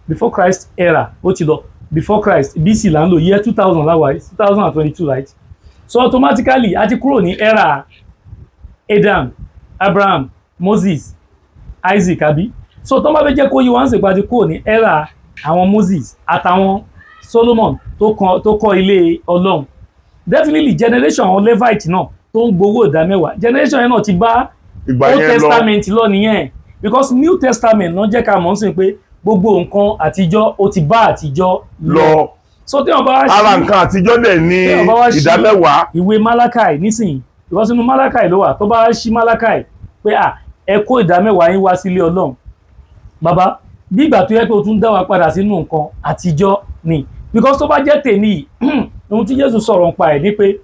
before Christ era ó ti lọ before Christ BC là ń lò year 2000 láwà 2022 right so automatically a ti kúrò ní era Adam Abraham Moses Isaac àbí so tó bá fẹ́ jẹ́ kó yí wọ́n ń sèpá ti kúrò ní era àwọn Moses àtàwọn Solomon tó kọ́ ilé Ọlọ́run definitely generation àwọn Levite náà tó ń gbowó ìdá mẹ́wàá generation yẹn náà ti bá Old Testament lọ nìyẹn because New Testament náà jẹ́ ká mọ̀ sí pé gbogbo nǹkan àtijọ́ ó ti bá àtijọ́ lọ so tí wọ́n bá wá ara nǹkan àtijọ́ dẹ̀ ní ìdá mẹ́wàá. ìwé Malachi nísìnyí because inú Malachi ló wà tó bá ṣí Malachi pé ẹ kó ìdá mẹ́wàá yín wá sílé Ọlọ́run bàbá bí ìgbà tó yẹ pé o tún dá wa padà sínú nǹkan àtijọ́ ni because tó bá jẹ́ tèmi ohun tí Jésù sọ̀rọ̀ nípa ẹ̀ ni pé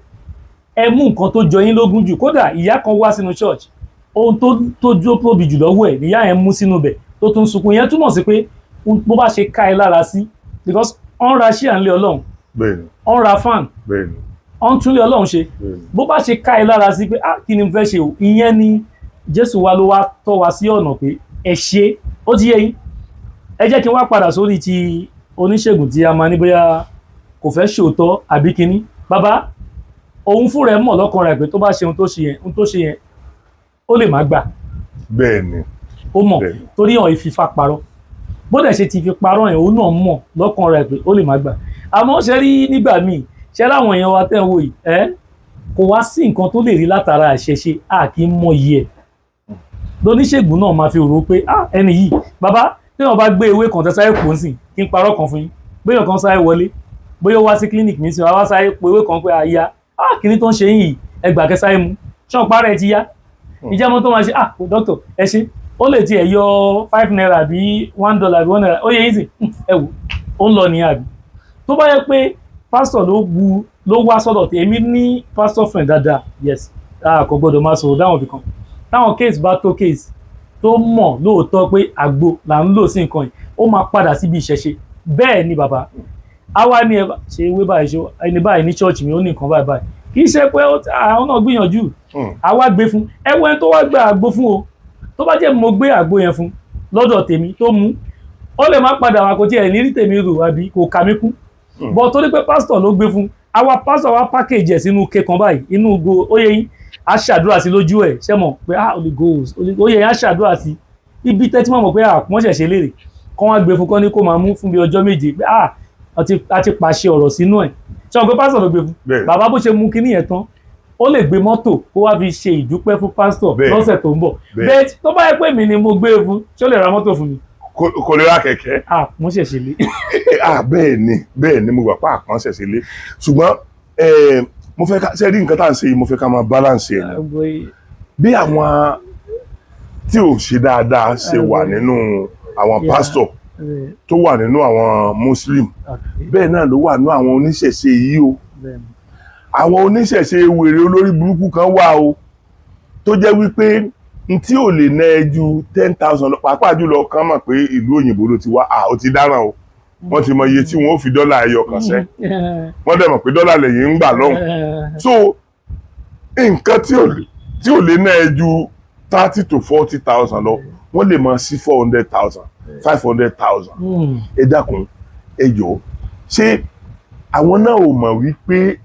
ẹ mú nǹkan tó jọ yín lógún jù kódà ìyá kan wá sínú church ohun tó tóbi jù lọ́wọ́ ẹ̀ níyà yẹn mú sínú bẹ̀ tó tún sunkún yẹn túmọ̀ sí pé bó bá ṣe ká ẹ lára sí because ọ̀n ra ṣí à ń lé Ọlọ́run ọ̀n ra fan ọ̀n tún lé Ọlọ́run ṣe bó bá ṣe ká ẹ lára sí pé kí ni mo fẹ́ ṣe o ìyẹn ni Jésù wa ló wá tọ́ wa sí ọ̀nà pé ẹ ṣe ó ti yé yín ẹ jẹ́ kí n wá padà sórí ti oníṣègùn tí a máa ní bóyá kò fẹ́ ṣòótọ́ àbí kíní bàbá òun fún rẹ̀ mọ̀ lọ́kàn rẹ̀ pé tó bá ṣe ohun tó ṣe yẹn ó lè má gbà bẹ́ẹ̀ni ó mọ̀ torí hàn ìfìfà parọ́ bó dẹ̀ ṣe ti fi parọ́ yẹn òun náà mọ̀ lọ́kàn rẹ̀ pé ó lè má gbà àmọ́ ṣe rí nígbà míì ṣe láwọn èèyàn wa tẹ́ ń wò yìí kò wá sí nǹkan tó lè rí látara àṣẹṣe kì í mọ iye ẹ̀ lóníṣègùn náà máa fi rò pé ẹni yìí bàbá tí wọ́n bá gbé ewé kan tẹ́ sáré pò ń sìn kí n parọ́ kan fún yín bóyá kan sáré wọlé bóyá ó wá sí clinic mi sí wá sáré po ewé kan pé àyà kíní tó ń ṣe yìí ẹgbàá kẹsáré mu ṣọ́n parẹ́ ti yá ìjẹ́mọ́ tó máa ṣe dókítà ẹ ṣe ó lè tiẹ̀ yọ 5 naira bí $1 bí $1 ó yẹ yín sì ẹ wò ó ń lọ ní àbí tó bá yẹ pé pásítọ̀ ló wá sọ́dọ̀ tèmi ní pásítọ̀ friend dáadáa yes kò gbọ́dọ̀ máa sọ̀rọ̀ dáwọn ibìkan táwọn case bá tó case tó mọ̀ lóòótọ́ pé àgbo là ń lò sí nǹkan yìí ó máa padà síbi ìṣẹ̀ṣe bẹ́ẹ̀ ni bàbá àwa ni ẹ ṣe ewé báyìí ṣe ẹni báyìí ní church mi ó ní nǹkan báyìí kì í ṣe pé àwọn náà gbìyànjú àwa gbé fún ẹwọ ẹni tó wá gba àgbo fún o tó bá jẹ́ mo gbé àgbo yẹn fún lọ́dọ̀ tèmi tó mú ó lè má padà wá kò tí ẹ̀ ní rí tèmi rò àbí kò kà mí kú bọ́ torí pé pásítọ̀ ló gbé fún àwa pásítọ̀ wa package ẹ̀ sínú kékan báyìí inú go ó yẹ yín a ṣàdúrà sí lójú ẹ̀ ṣẹ́ mọ̀ pé Holy Ghost ó yẹ yín a ṣàdúrà sí ibi tẹ́tí mọ̀ pé wọ́n ṣẹ̀ṣẹ̀ léèrè kọ́ wá gbé fún kọ́ ní kó máa mú fún bí ọjọ́ méje pé a ti pàṣẹ ọ̀rọ̀ sínú ẹ̀ ṣọ́ pé pásítọ̀ ló gbé fún bàbá bó ṣe mú kíní yẹn tán ó lè gbé mọ́tò kó wá fi ṣe ìdúpẹ́ fún pásítọ̀ lọ́sẹ̀ tó ń bọ̀ bẹ́ẹ̀ tó bá yẹ pé mi ni mo gbé fún ṣó lè ra mọ́tò fún mi. kò lè ra kẹ̀kẹ́. mo ṣẹ̀ṣẹ̀ lé. bẹ́ẹ̀ ni mo gbà pa àpọ́n ṣẹ̀ṣẹ̀ lé ṣùgbọ́n mo fẹ́ ká ṣe rí nǹkan tá à ń ṣe yìí mo fẹ́ ká máa balance ẹ̀ bí àwọn tí ò ṣe dáadáa ṣe wà nínú àwọn pásítọ̀ tó wà nínú àwọn muslim bẹ́ẹ̀ náà ló wà nínú àwọn oníṣẹ̀ṣe yìí o àwọn oníṣẹ̀ṣe wèrè olórí burúkú kan wà o tó jẹ́ wípé n tí ò lè ná ẹ ju 10,000 pàápàá jùlọ kan mọ̀ pé ìlú òyìnbó ló ti wá ó ti dáràn o wọ́n ti mọ iye tí wọ́n ó fi dọ́là ẹyọ kan sẹ́ wọ́n dẹ̀ mọ̀ pé dọ́là lẹ́yìn ń gbà lọ́hùn so nǹkan tí ò lè ná ẹ ju 30 to 40,000 lọ wọ́n lè máa sí 400,000 500,000 ẹ dákun ẹ jọ̀ọ́ ṣé àwọn náà ò mọ̀ wípé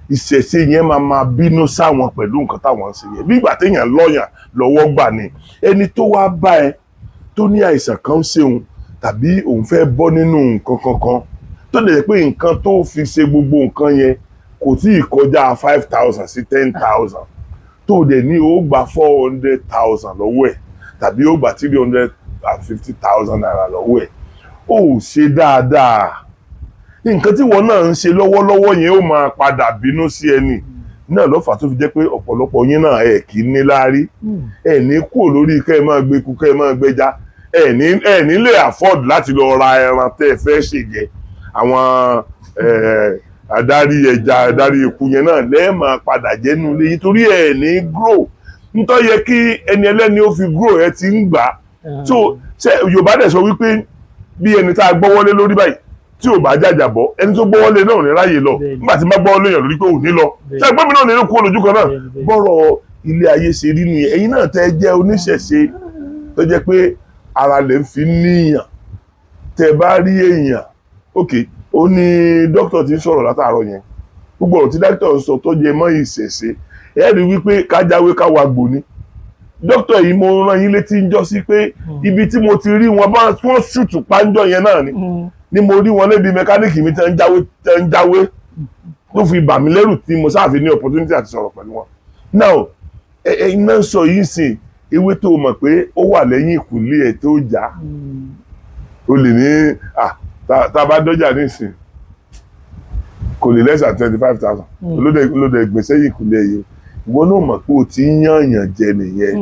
ìṣẹ̀ṣe yẹn máa bínú sáwọn pẹ̀lú nǹkan táwọn ń ṣe yẹn bí ìgbà téèyàn lọ́yàn lọ́wọ́ gbà ni ẹni tó wá bá ẹ tó ní àìsàn kan ń ṣeun tàbí òun fẹ́ bọ́ nínú nǹkan kankan tó lè pé nǹkan tó fi ṣe gbogbo nǹkan yẹn kò tí ì kọjá 5,000 sí 10,000 tó dẹ̀ ní ó gba 400,000 lọ́wọ́ ẹ̀ tàbí ó gba 350,000 naira lọ́wọ́ ẹ̀ ó ṣe dáadáa nǹkan tí wọn náà ń ṣe lọ́wọ́lọ́wọ́ yẹn ó máa padà bínú sí ẹni náà lọ́fà tó fi jẹ́ pé ọ̀pọ̀lọpọ̀ yín náà ẹ̀ kì í ní láárí ẹ̀ ní kúrò lórí kẹ́ ẹ máa gbé eku kẹ́ ẹ máa gbẹ́ja ẹ̀ ní lè afford láti lọ ra ẹran tẹ́ ẹ fẹ́ ṣèjẹ àwọn adarí ẹja adarí eku yẹn náà lẹ́ẹ̀ máa padà jẹ́nu ilé yìí torí ẹ̀ ní grow nítorí yẹ kí ẹni ẹlẹ́ni ó fi grow ẹ ti ń gbà so Yorùbá dẹ̀ sọ wípé bí ẹni tá a gbọ́wọ́lé lórí báyìí tí ò bá jàjà bọ́ ẹni tó gbọ́wọ́lé náà ní ráyè lọ nígbà tí bá gbọ́wọ́lé yàn lórí pé ò ní lọ ṣe ẹgbẹ́ mi náà nínú kú olójú kan náà bọ́rọ̀ ilé ayé ṣe rí nìyẹn ẹ̀yin náà tẹ́ jẹ́ oníṣẹ̀ṣe tó jẹ́ pé ara lè fi níyàn tẹ́ bá rí èèyàn ok ó ní dókítà tí ń sọ̀rọ̀ látàárọ̀ yẹn gbogbo ọ̀rọ̀ tí dókítà ń sọ tó jẹ mọ́ ìṣẹ̀ṣe ẹ rí wípé kájáwé káwa gbò ni dókítà yìí mo rán yín létí ń jọ sí pé ibi tí mo ti rí wọn bá wọ́n ṣùtù páńjọ yẹn náà ni mo rí wọn lébi mẹkáníìkì mi tẹ́ ń jáwé tó fi bà mí lẹ́rù tí mo sáà fi ní opportunity àti sọ̀rọ̀ pẹ̀lú wọn. now iná sọ yìí sìn ewé tó mọ̀ pé ó wà lẹ́yìn ìkùlé ẹ̀ tó já o lè ní tá a bá dọ́jà nísìn kò lè less than 25,000 olóde gbèsè yìí ìkùlé yìí ìwọ náà mọ̀ pé o ti ń yànyàn jẹ nìyẹn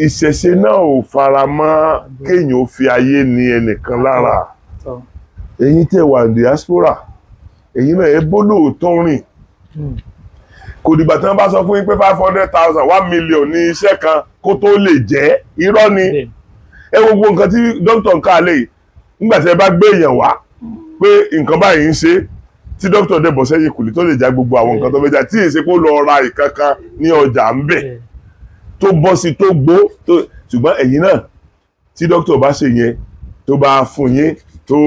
ìṣẹ̀ṣe náà ò fara mọ́ kéèyàn ó fi ayé ní ẹnìkan lára ẹ̀yin tẹ́ wà diaspora ẹ̀yin náà ẹ bó lóòótọ́ rìn kò dìgbà tí wọ́n bá sọ fún yín pé 500,000 1 million ní iṣẹ́ kan kó tó lè jẹ́ irọ́ ni ẹ gbogbo nǹkan tí dókítà ń ká lè yìí nígbà tí ẹ bá gbé èèyàn wá pé nǹkan báyìí ń ṣe tí dókítà dẹ̀ bọ̀ sẹ́yìn kùlì tó lè já gbogbo àwọn nǹkan tó fẹ́ jà tí èsì kó lọ ra ìkankan ní ọjà ń bẹ̀ tó bọ́ sí tó gbó ṣùgbọ́n ẹ̀yin náà tí dókítà bá ṣe yẹn tó bá fún yín tó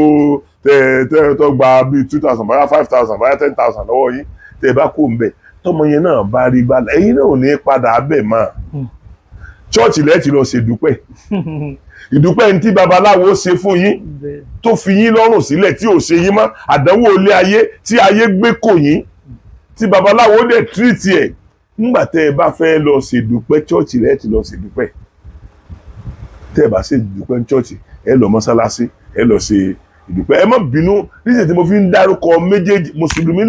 gba bíi 2,000 báyà 5,000 báyà 10,000 lọ́wọ́ yín tẹ́ bá kó ń bẹ̀ tọmọ yẹn náà bá rí gbà ẹ̀yin náà ò ní padà bẹ̀ mọ́ ṣọ́ọ̀ṣì lẹ́ẹ̀tì lọ ṣèdúpẹ́ ìdúpẹ́ ní tí babaláwo ṣe fún yín tó fi yín lọ́rùn sílẹ̀ tí ò ṣe yín mọ́ àdánwò ilé ayé tí ayé gbé kò yín tí babaláwo dẹ̀ tírìtì ẹ̀ nígbà tẹ́ ẹ bá fẹ́ lọ ṣèdúpẹ́ ṣọ́ọ̀ṣì lẹ́ẹ̀tì lọ ṣèdúpẹ́ tẹ́ ẹ bá ṣe ìdúpẹ́ ní ṣọ́ọ̀ṣì ẹ lọ mọ́sálásí ẹ lọ ṣe ìdúpẹ́ ẹ má bínú níṣẹ́ tí mo fi ń dárúkọ méjèèjì mùsùlùmí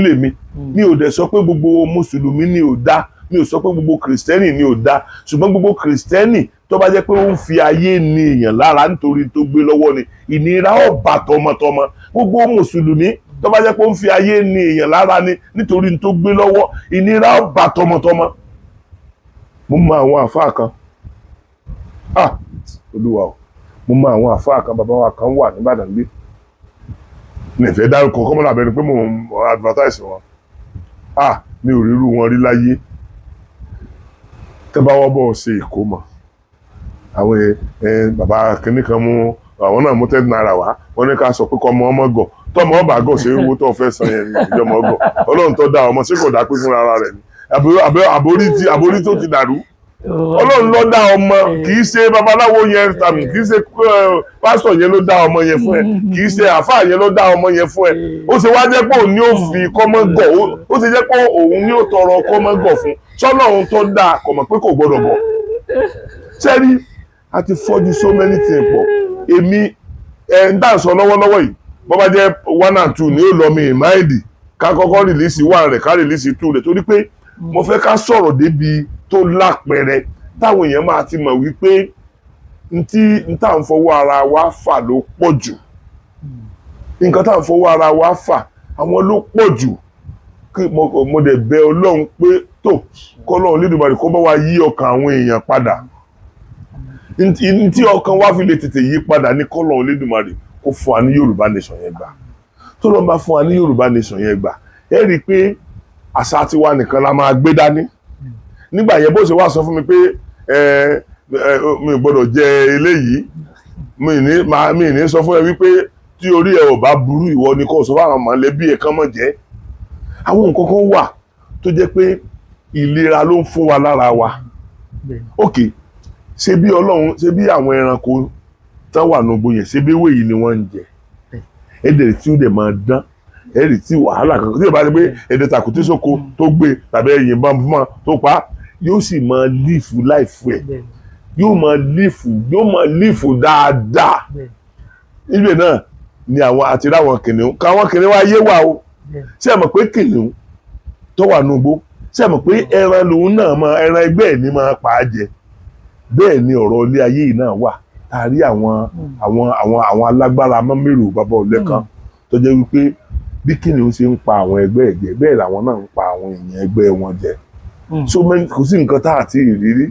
lèmi mi ò dẹ̀ sọ pé gbogbo mùsùlùmí ni ò dá mi ò sọ pé gbogbo kìrìsìtẹ́nì ni ò dá ṣùgbọ́n gbogbo kìrìsìtẹ́nì tó bá jẹ́ pé ó ń fi ayé ní èèyàn lára nítorí tó gbé lọ́wọ́ ni ìnira ó bá tọmọtọmọ gbogbo mùsùlùmí tó bá jẹ́ pé ó ń fi ayé ní èèyàn lára ni nítorí tó gbé lọ́wọ́ ìnira ó bá tọmọtọmọ. mo mọ àwọn àfáà kan olúwa o mo mọ àwọn àfáà kan bàbá wa kan wà níbàdàn gbé ní ìfẹ́ dárúkọ kọ́mọ́lá abẹ́ni pé mo advertise wọn mi ò rírú wọn rí láyé tẹ́ bá wọ́n bọ̀ ṣe ìkómọ àwọn bàbá kìnnì kan mú àwọn náà mú 10 naira wá wọ́n ní ká sọ pé kọ́mọ ọmọ gọ̀ tọ́mọ ọba gọ̀ ṣe owó tó fẹ́ san yẹn ìjọmọ gọ̀ ọlọ́run tó dá ọmọ sí kò dá pé fúnra ara rẹ̀ ni àbórí tó ti dàrú ọlọ́run ló dá ọmọ kì í ṣe babaláwo yẹn tàbí kì í ṣe pásítọ̀ yẹn ló dá ọmọ yẹn fún ẹ kì í ṣe àfáà yẹn ló dá ọmọ yẹn fún ẹ ó ṣe wá jẹ́ pé òun ni ó fi kọ́mọ gọ̀ ó ṣe jẹ́ pé òun ni ó tọrọ kọ́mọ gọ̀ fún sọ́nà òun tó dá kò mọ̀ pé kò gbọ́dọ̀ bọ̀ sẹ́rí a ti fọ́jú so many things pọ̀ èmi ń dà sọ lọ́wọ́lọ́wọ́ yìí bọ́ bá jẹ́ 1 and 2 ni ó lọ mi ìmáìdì ká kọ́kọ́ rìlíìsì 1 rẹ̀ ká rìlíìsì 2 rẹ̀ torí pé mo fẹ́ ká sọ̀rọ̀ débi tó lápẹẹrẹ táwọn èèyàn máa ti mọ̀ wípé n tá à ń fọwọ́ ara wa fà ló pọ̀ jù nǹkan tá à ń fọwọ́ ara wa fà àwọn ló pọ̀ jù kí mo dẹ̀ bẹ ọlọ́run pé tó kọ́lọ́run lédùmarè kó bá wa yí ọkàn àwọn èèyàn padà ntí ọkàn wa fi lè tètè yí padà ní kọ́lọ́run lédùmarè kó fún wa ní Yorùbá nation yẹn gbà tó lọ́n bá fún wa ní Yorùbá nation yẹn gbà ẹ rí i pé àṣà tiwa nìkan la máa gbé dání nígbà yẹn bó ṣe wá sọ fún mi pé mi ò gbọ́dọ̀ jẹ eléyìí mi ní sọ fún ẹ wípé tí orí ẹ ò bá burú ìwọ ni kò sọ fún àwọn mọ̀lẹ́bí ẹ kán mọ̀ jẹ́. Àwọn nǹkan kan wà tó jẹ́ pé ìlera ló ń fún wa lára wa. Ok, ṣe bí Ọlọ́run ṣe bí àwọn ẹranko tán wà nùgbò yẹn ṣe bí ewé yìí ni wọ́n ń jẹ. Ẹ̀dẹ̀ tí ó dẹ̀ máa dán ẹ̀rì tí wàhálà kankan tí ìbá ti pé ẹ̀dẹ̀ tàkùté sóko tó gbé tàbí ẹ̀yìn bá fún tó pa yóò sì máa lífù láìfù ẹ̀ yóò máa lífù dáadáa. Ibẹ̀ náà ni àwọn àti ráwọn kìnìún káwọn kìnìún wa yé wa o. Ṣé ẹ mọ̀ pé kìnìún tó wà nùgbò ṣé ẹ mọ̀ pé ẹran lòun náà máa ẹran ẹgbẹ́ ẹ̀ ní máa pa á jẹ. Bẹ́ẹ̀ ni ọ̀rọ̀ ilé ayé yìí náà wà. A rí àwọn alágbára mọ́mẹ́rò bàbá ọ̀lẹ́kan tó jẹ́ wípé bí kìnìún ṣe ń pa àwọn ẹgbẹ́ ẹ̀ jẹ bẹ́ẹ̀ làwọn náà ń pa àwọn èèyàn ẹgbẹ́ wọn jẹ. So kò sí nǹkan tá àti ìrírí.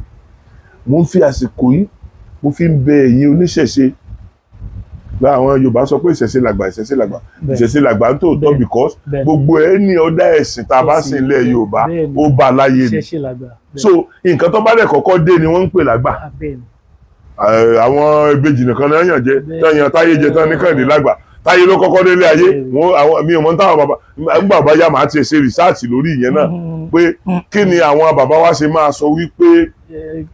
Mo ń fi àsìkò yìí mo fi ń bẹ ẹ̀yin oníṣẹ̀ṣe. Àwọn Yorùbá sọ pé ìṣẹ̀ṣe làgbà ìṣẹ̀ṣe làgbà ń tòótọ́ because gbogbo ẹ̀ ní ọ̀dà ẹ̀sìn tá a bá sìn ilẹ̀ Yorùbá ó bá láyé ni. So nǹkan tó bá dẹ̀ kọ́kọ́ dé ni wọ́n ń pè lágbà. Àwọn ìbejì nìkan náà yàn jẹ tẹ̀yàn táyé jẹ tán ní Kẹ́hìndé lágbà táyé ló kọ́kọ́ délé ayé mi ò mọ̀ táwọn bàbá yá máa ti ṣe rìsáàtì lórí ìyẹn náà pé kí ni àwọn bàbá wa ṣe máa sọ wípé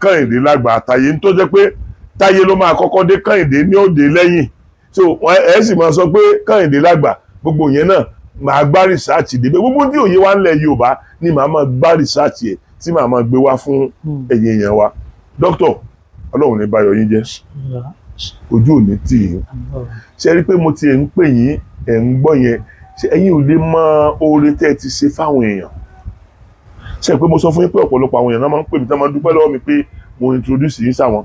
Kẹ́hìndé lágbà táyé tó jẹ́ pé táyé ló máa kọ́kọ́ dé Kẹ́hìndé ní òde lẹ́yìn so ẹ sì máa sọ pé Kẹ́hìndé lágbà gbogbo yẹn náà máa gbá rìsáàtì débẹ̀ gbogbo tí òye wa ń lẹ̀ Yorùbá ni màá máa gbá rìsáàtì ẹ̀ tí màá máa gbé wá fún ẹ̀yin èèyàn wa. Dókítà Ọlọ́run ní báyọ̀ yín jẹ́ ojú ò ní tì yín ṣe rí pé mo ti ń pè yín ẹ̀ ń gbọ́ yẹn ṣe ẹ̀yin ò lè mọ oore tẹ́ ẹ ti ṣe fáwọn èèyàn ṣe pé mo sọ fún yín pé ọ̀pọ̀lọpọ̀ àwọn èèyàn náà máa ń pè mí tí wọ́n máa ń dúpẹ́ lọ́wọ́ mi pé mo introduce yín sáwọn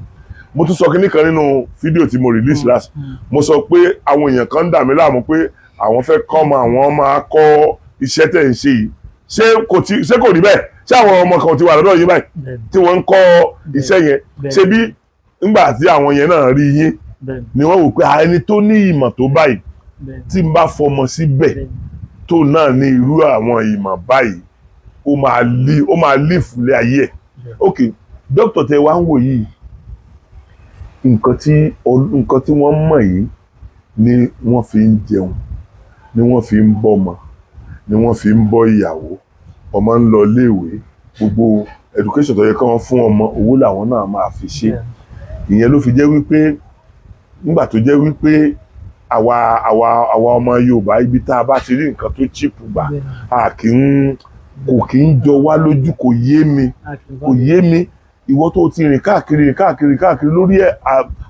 mo tún sọ kinní kan nínú fídíò tí mo release last mo sọ pé àwọn èèyàn kan ń dà mí láàmú pé àwọn fẹ́ kọ́ ọmọ àwọn máa kọ́ iṣẹ́ tẹ̀ ń ṣe yìí ṣé kò rí bẹ́ẹ̀ ṣé àwọn ọmọ kan ti wà lọ́dọ̀ yín báyìí tí wọ́n ń kọ́ iṣẹ́ yẹn ṣé bí nígbà tí àwọn yẹn náà rí yín ni wọ́n wò pé ẹni tó ní ìmọ̀ tó báyìí tí n bá fọmọ síbẹ̀ tó náà ní irú àwọn ìmọ̀ báyìí ó máa lé ìfúnlẹ̀ ayé ẹ̀. Ok, dókítà tẹ wá ń wò yìí nǹkan tí wọ́n mọ̀ yìí ni wọ́n fi ń jẹun ni wọ́n fi ń bọ́mọ ni wọ́n fi ń bọ́ ìyàwó ọmọ ń lọ iléèwé gbogbo education tó yẹ kí wọ́n fún ọmọ owó làwọn náà máa fi ṣe. Ìyẹn ló fi jẹ́ wípé nígbà tó jẹ́ wípé àwa ọmọ Yorùbá ibi tá a bá ti rí nǹkan tó cheap gbà kò kí ń jọ wá lójú kò yé mi ìwọ tó ti rìn káàkiri lórí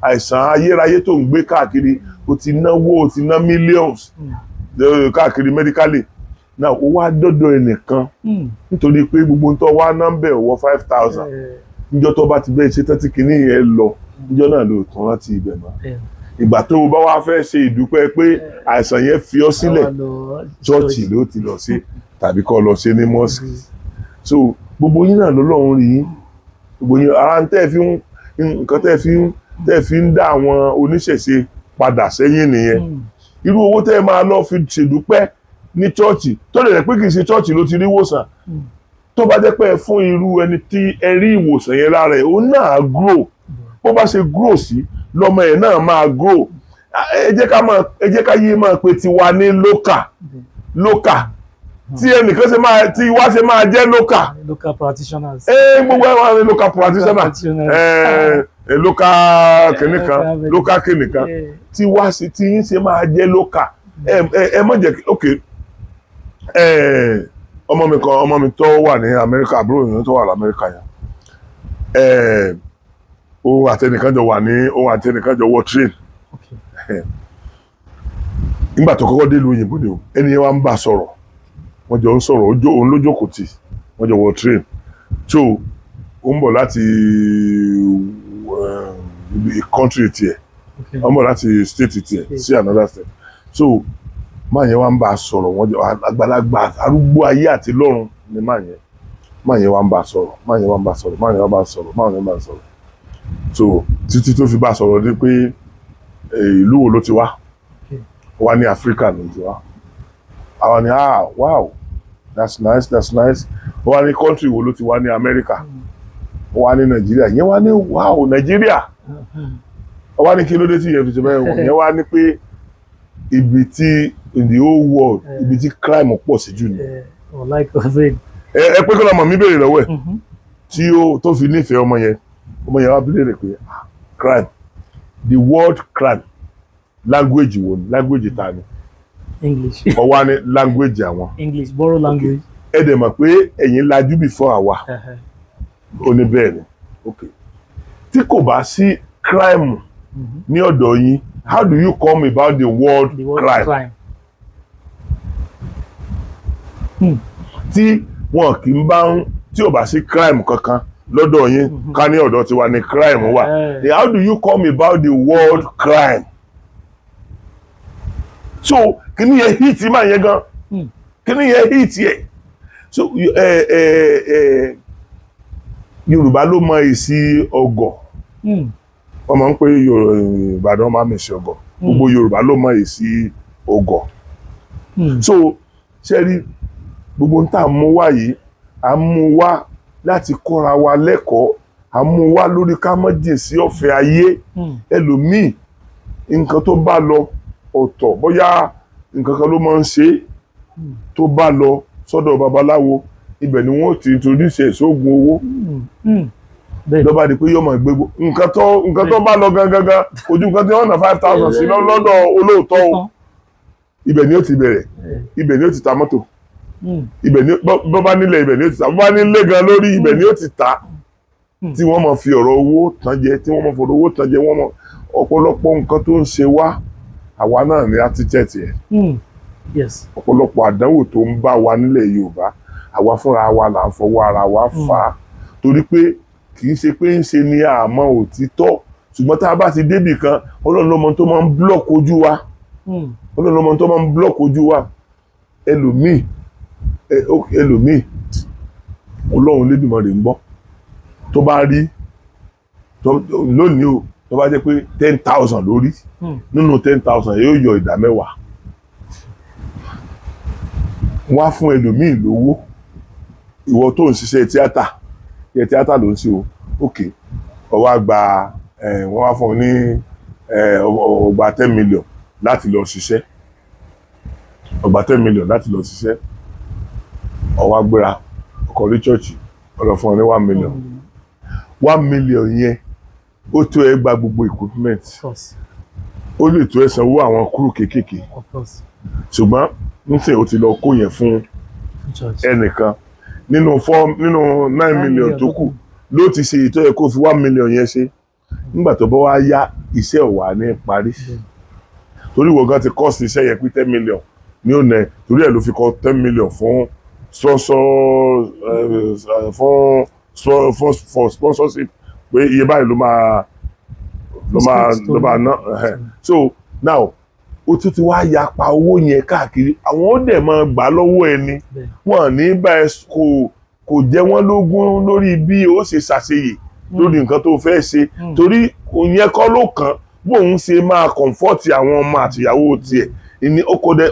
àìsàn ayérayé tó ń gbé káàkiri o ti ná millions káàkiri medically náà ó wá dọ́dọ̀ ẹnìkan nítorí pé gbogbo ń tọ́ wá nọ́mbẹ̀ ọwọ́ 5,000 níjọ́ tó bá ti bẹ́ẹ̀ ṣe tẹ́tí kìíní yẹn lọ níjọ́ náà ló tán láti ibẹ̀ náà ìgbà tó o bá wá fẹ́ ṣe ìdúpẹ́ pé àìsàn yẹn fi ọ́ sílẹ̀ ṣọ́ọ̀ṣì ló ti lọ sí tàbí kọ́ lọ ṣe ní mọ́sìkì so gbogbo yín náà lọ́lọ́run rí yín gbogbo yín ara ń nǹkan tẹ́ fi ń dá àwọn oníṣẹ̀ṣe padà sẹ́yìn nìyẹn irú owó tẹ́ máa lọ fi ṣèdúpẹ́ ní chọ́ọ̀chì tó lè rẹ̀ pé kì í ṣe chọ́ọ̀chì ló ti rí ìwòsàn tó bá jẹ́ pé ẹ fún irú ẹni tí ẹ rí ìwòsàn yẹn lára ẹ̀ ó náà grow bó bá ṣe grow sí lọ́mọ ẹ̀ náà máa grow ẹ jẹ́ ká yé máa pe tiwa ní local tí ẹnìkan tí wá ṣe máa jẹ́ local practitioners gbogbo ẹ̀ wá ní local practitioners local kìnìkan local kìnìkan tí wá sí tí yín ṣe máa jẹ́ local ẹ mọ̀ jẹ́ ok ọmọ mi tó wà ní Amẹ́ríkà àbúrò yẹn tó wà ní Amẹ́ríkà yẹn òun àtẹnìkan jọ wọ train nígbà tó kọ́kọ́ dé ìlú òyìnbó ni o ẹni yẹn wá ń bá sọ̀rọ̀ wọ́n jọ ń sọ̀rọ̀ òun ló jókòó tì wọ́n jọ wọ train so ó ń bọ̀ láti country tiẹ̀ ó ń bọ̀ láti state tiẹ̀ sí another state so máa yẹn wá ń bá a sọ̀rọ̀ wọ́n jọ àgbàlagbà arúgbó ayé àti lọ́run ni máa yẹn wá ń bá a sọ̀rọ̀ so títí tó fi bá a sọ̀rọ̀ dé pé ìlú wo ló ti wá wá ní Africa ló ti wá àwa ni wow that's nice ó wá ní country wo ló ti wá ní Amẹ́ríkà, ó wá ní Nàìjíríà, yẹn wá ní wow Nàìjíríà, ó wá ní kí ló dé tí ìyẹn fi ṣe bẹ́ẹ̀ wọ̀n, yẹn wá ní pé ibi tí in the whole world ibi tí crime pọ̀ sí jù ni. Like ọ̀sẹ̀. Ẹ pé kí lọ́mọ mi béèrè lọ́wọ́ ẹ̀ tí ó tó fi nífẹ̀ẹ́ ọmọ yẹn wá béèrè pé crime, the word crime language wo ni, language ta ni? English. Ó wá ní language àwọn. English, borrow language. Ẹ dẹ̀ mọ̀ pé ẹ̀yin lajú before àwa. Ó ní bẹ́ẹ̀ ni. Okay. Tí kò bá sí crime ní ọ̀dọ̀ yín, how do you come about the word crime? Tí wọn kì í bá ń tí ò bá sí crime kankan lọ́dọ̀ yín, ká ní ọ̀dọ̀ tiwa ni crime wà. How do you come about the word crime? So kí ni yẹn hit máa yẹn gan? Kí ni yẹn hit yẹ? So Yorùbá ló mọ èsì ọgọ̀. Wọ́n máa ń pè Ìbàdàn máa mèsì ọgọ̀. Gbogbo Yorùbá ló mọ èsì ọgọ̀. So ṣe rí gbogbo ń tà mú wá yìí, à ń mú wá láti kọ́ra wa lẹ́kọ̀ọ́, à ń mú wá lórí ká má jìn sí ọ̀fẹ́ ayé. Ẹlòmíì nǹkan tó bá lọ ọ̀tọ̀, bóyá nǹkan kan ló máa ń ṣe tó bá lọ sọ́dọ̀ babaláwo, ibẹ̀ ni wọ́n ti introduce ẹ̀ sóògùn owó. Lọ́ba di pé yóò máa gbégbó nǹkan tó bá lọ gangan ojú nǹkan tí wọ́n ná 5,000 sí lọ́dọ̀ olóòótọ́ o. Ibẹ̀ ni ó ti bẹ̀rẹ̀, ibẹ̀ ni ó ti ta mọ́tò, ibẹ̀ ni bọ́ bá nílẹ̀ ibẹ̀ ni ó ti ta, bọ́ bá nílé gan lórí ibẹ̀ ni ó ti ta, tí wọ́n máa fi ọ̀rọ̀ owó tán jẹ, tí wọ́n máa fọ̀rọ̀ owó tán jẹ, wọ́n máa ọ̀pọ̀lọpọ̀ nǹkan tó ń ṣe wá àwa náà ní architect yẹn. Ọ̀pọ̀lọpọ̀ àdánwò tó ń bá wa nílẹ̀ Yorùbá àwa fúnra wa là ń fọwọ́ ara wa fà á, torí pé kì í ṣe pé ń ṣe ni àmọ́ òtítọ́, ṣùgbọ́n tá a bá ti débì kan Ọlọ́run ló mọ tó máa ń block ojú wa. Ọlọ́run ló mọ tó máa ń block ojú wa. Ẹlòmíì Ọlọ́run Lédùmarè ń gbọ́ tó bá rí lónìí o, tó bá jẹ́ pé 10,000 lórí, nínú 10,000 yóò yọ ìdá 10. Wá fún ẹlòmíì lówó, ìwọ tó ń ṣiṣẹ́ tíátà ló ń ṣe o, okay, ó wá gba wọ́n wá fún ọ ní ọgbà 10 million láti lọ ṣiṣẹ́, ọgbà 10 million láti lọ ṣiṣẹ́, ó wá gbéra ọkọ̀ rí chọ́ọ̀chì, ó lọ fún ọ ní 1 million. 1 million yẹn ó tó ẹ gba gbogbo equipment, ó lè tó ẹ sanwó àwọn kúrú kéékèèké, ṣùgbọ́n nísìnyí ó ti lọ kó yẹn fún ẹnìkan. Nínú 9 million tó kù ló ti ṣe ìtọ́ yẹ kó fi 1 million yẹn ṣe. Nígbà tó bá wá yá iṣẹ́ ọ̀wà ní parí, torí ìwọ gan ti cost iṣẹ́ yẹn pé 10 million ní òun torí ẹ̀ ló fi kọ 10 million fún sponsorship pé iye báyìí ló máa ná. So now ó tún ti wá yapa owó yẹn káàkiri, àwọn ó dẹ̀ máa gbà lọ́wọ́ ẹni, wọ́n ní bá ẹ kò jẹ́ wọ́n lógún lórí bí ó ṣe ṣàṣeyè lórí nǹkan tó fẹ́ ṣe, torí òyìn kọ́ ló kàn bóun ṣe máa kọ̀ǹfọ́ọ̀tì àwọn ọmọ àtìyàwó tiẹ̀.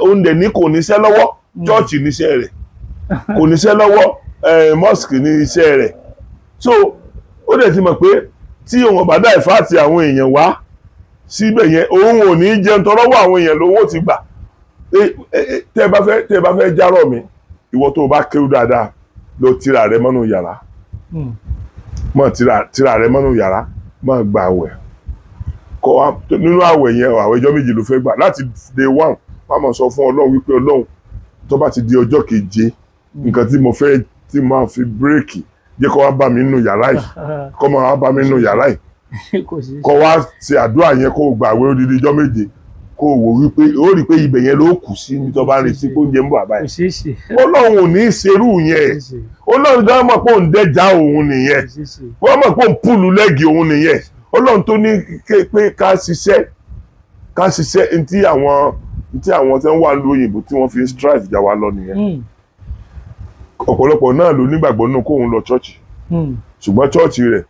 Oúnjẹ ní kò níṣẹ́ lọ́wọ́, chọ́ọ̀chì níṣẹ́ rẹ̀, kò níṣẹ́ lọ́wọ́, mosque ní iṣẹ́ rẹ̀. So ó dẹ̀ ti mọ̀ pé tí òun bá dá ìfáàtì àwọn èèyàn wá síbẹ̀ yẹn, òun ò ní jẹun tọrọwọ́ àwọn èèyàn lówó ti gbà. Tẹ́ ẹ bá fẹ́ járọ̀ mi, ìwọ tó o bá kéwú dáadáa lọ tira rẹ mọ́nú yàrá, mọ́ tira rẹ mọ́nú yàrá, mọ́ gba àwẹ̀. Nínú àwẹ̀ yẹn àwẹ̀ ọjọ́ méjì ló fẹ́ gbà, láti day 1 wọ́n máa sọ fún Ọlọ́run wípé Ọlọ́run tó bá ti di ọjọ́ keje, nǹkan tí mo fẹ́ tí máa fi bírèkì jẹ́ kó wá bá mi nínú yàrá yìí, kó máa wá bá mi nínú yàrá yìí, kó wá ṣe àdúrà yẹn, kó gbà àwẹ̀ odidi ọjọ́ méje, kó wò wípé ó rí pé ibẹ̀ yẹn ló kù sí ní tó bá ń retí pé oúnjẹ ń bọ̀ àbáyé. Ọlọ́run ò ní í ṣerú yẹn, Ọlọ́run tó mọ̀ pé òun dẹ́jà òun nìyẹn, wọ́n mọ̀ pé òun pùlù lẹ́gì òun nìyẹn. Ọlọ́run tó ní pé ká ṣiṣẹ́ tí àwọn tí wọ́n wà lóyìnbó tí wọ́n fi ń strive jà wá lọ nìyẹn. Ọ̀pọ̀lọpọ̀ náà ló nígbàgbọ́ nínú kóun lọ chọ́ọ̀chì, ṣùgbọ́n chọ́ọ̀chì rẹ̀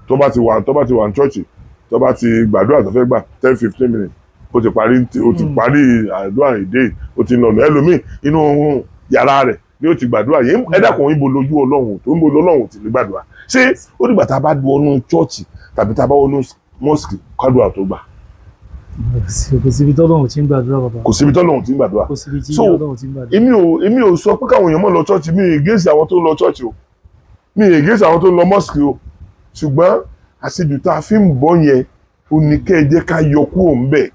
tó bá ti wà ní chọ́ọ̀chì, tó bá ti gbàdúrà tó fẹ́ gbà 10-15 minutes ó ti parí àdúrà ìdè, ó ti lọ́nà. Ẹlòmíì inú yàrá rẹ̀ ni ó ti gbàdúrà yẹn ẹ dákun ibo lójú Ọlọ́run tó ń bo Ọlọ́run ti lè gbàdúrà ṣé ó dìgbà tá a bá wọnú chọ́ọ̀chì tàbí tá a bá wọnú mọ́sìkì kádùá tó gbà. kò síbi tọ́lọ́run tí ń gbàdúrà bàbá. kò síbi tọ́lọ́run tí ń gbàdúrà. kò síbi tí so Ọlọ́run tí ń gbàdúrà. èmi ò sọ pé káwọn èèyàn mọ̀ lọ chọ́ọ̀chì mi against àwọn tó ń lọ chọ́ọ̀chì o mi against àwọn tó ń lọ mọ́sìkì o ṣùgbọ́n àṣejù tá a fi ń bọ́ yẹn ó ní kẹ́ ẹ jẹ́ ká yọ kúrò ń bẹ̀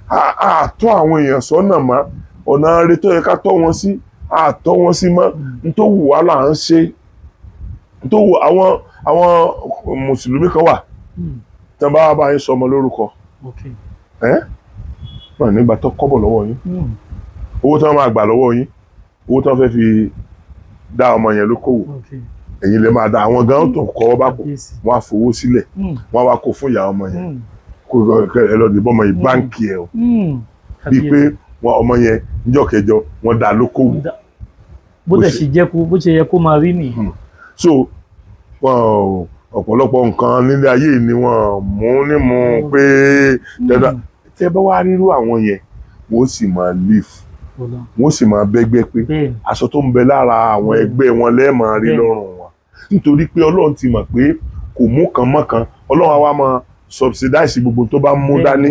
àtọ́ àwọn èèyàn sọ́nà mọ́ ọ̀nà rẹ tó yẹ ká tọ́ wọn sí àtọ́ wọn sí mọ́ nítorí wà là ń ṣe nítorí àwọn mùsùlùmí kan wà tí wọ́n bá bá yín sọ ọmọ lórúkọ náà nígbà tó kọ́bọ̀ lọ́wọ́ yín owó tí wọ́n máa gbà lọ́wọ́ yín owó tí wọ́n fẹ́ fi dá ọmọ yẹn lókòwò ẹ̀yin lè máa dá àwọn gan tó kọ́ bá kó wọ́n á fowó sílẹ̀ wọ́n á wá kó fún ìyá ọmọ yẹn kó ẹ lọ dìbọn ọmọ yìí báǹkì ẹ o bíi pé ọmọ yẹn níjọ́ kẹjọ wọ́n dá lókòwò. bó ṣe yẹ kó máa rí nìyí. so ọ̀pọ̀lọpọ̀ nǹkan nílé ayé ni wọ́n mú nímú pé dandan tẹ́ bá wá rírú àwọn yẹn wọ́n sì máa live wọ́n sì máa bẹ́gbẹ́ pé aṣọ tó ń bẹ lára àwọn ẹgbẹ́ wọn lẹ́ẹ̀mọ́ rí lọ́rùn wọn nítorí pé Ọlọ́run ti mọ̀ pé kò mú kan mọ́ kan Ọlọ́run á wá máa subsidize gbogbo tó bá mú dání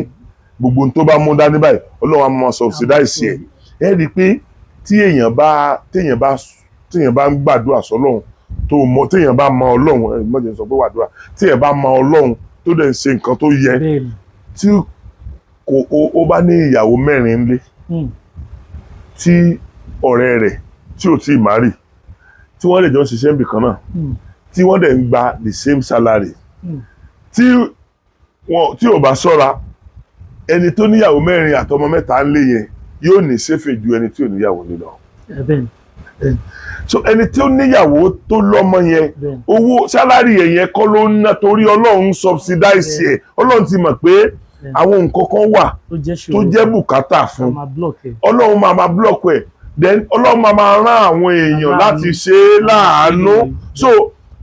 gbogbo tó bá mú dání báyìí Ọlọ́run á máa subsidize ẹ̀ rí i pé tí èèyàn bá ń gbàdúrà sọ́lọ́run tó mọ téèyàn bá mọ Ọlọ́run mọ̀jẹ̀ sọ pé wàdúrà téèyàn bá mọ Ọlọ́run tó dẹ̀ ń ṣe nǹkan tó yẹ tí ó bá ní ìyàwó mẹ́rin lé tí ọ̀rẹ́ rẹ̀ tí ò tí ì márì tí wọ́n lè jọ ṣiṣẹ́ níbì kan náà tí wọ́n dẹ̀ ń gba the same salary tí ò bá ṣọ́ra ẹni tó níyàwó mẹ́rin àtọmọ mẹ́ta ń lé yẹn yóò ní ṣẹ́fẹ̀ ju ẹni tí ò níyàwó ní lọ. So ẹni tí ó níyàwó tó lọ́mọ yẹn owó sálárì yẹn kọ́ ló ń ná torí Ọlọ́run subsidize ẹ̀ Ọlọ́run ti mọ̀ pé àwọn nǹkan kan wà tó jẹ́ bùkátà fún Ọlọ́run máa block ẹ̀ then Ọlọ́run máa rán àwọn èèyàn láti ṣe é láàánú so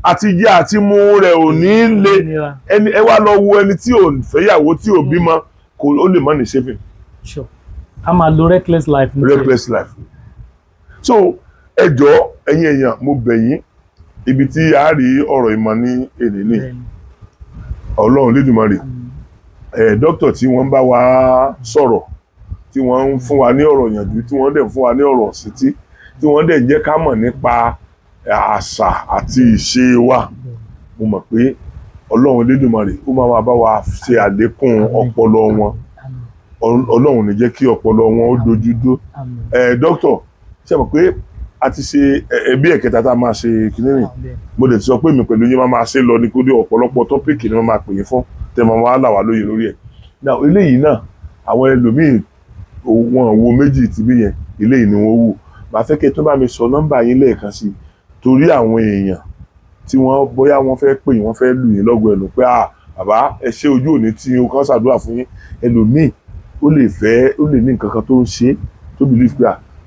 àti jẹ àti mu rẹ̀ ò ní le ẹ wá lọ wo ẹni tí ò fẹ́yàwó tí ò bímọ ó lè má ní saving. a máa lo reckless life. So ẹ jọ̀ọ́ ẹ̀yin èèyàn mo bẹ̀ yín ibi tí a rí ọ̀rọ̀ ìmọ̀ ní èdè ní Ọlọ́run lédùmarè dókítà tí wọ́n bá wa sọ̀rọ̀ tí wọ́n ń fún wa ní ọ̀rọ̀ yànjú tí wọ́n dẹ̀ ń fún wa ní ọ̀rọ̀ sítí tí wọ́n dẹ̀ jẹ́ ká mọ̀ nípa àṣà àti ìṣe wa mo mọ̀ pé Ọlọ́run lédùmarè ó máa bá wa ṣe àlékún ọpọlọ wọn Ọlọ́run ní jẹ́ kí ọpọlọ wọn ó dojú dó dókítà ṣe mọ̀ pé a ti ṣe ẹbí ẹ̀kẹta tá a máa ṣe kìnìún mo dẹ̀ ti sọ pé mi pẹ̀lú yín máa ṣe lọ ní kó dé ọ̀pọ̀lọpọ̀ tọ́pìkì ni wọ́n máa pè yín fún tẹ́ máa wá là wá lóye lórí ẹ̀ náà eléyìí náà àwọn ẹlòmíì wọn wo méjì tìbí yẹn eléyìí ni wọ́n wò màá fẹ́ kẹ́ tó bá mi sọ nọ́mbà yín lẹ́ẹ̀kan sí i torí àwọn èèyàn tí wọ́n bóyá wọ́n fẹ́ pè yín wọ́n fẹ́ lù yín lọ́gọ̀ ẹnu pé bàbá ẹ ṣe ojú òní tí o kàn ṣàdúrà fún yín ẹlòmíì ó lè ní nǹkan kan tó ń ṣe tó believe pé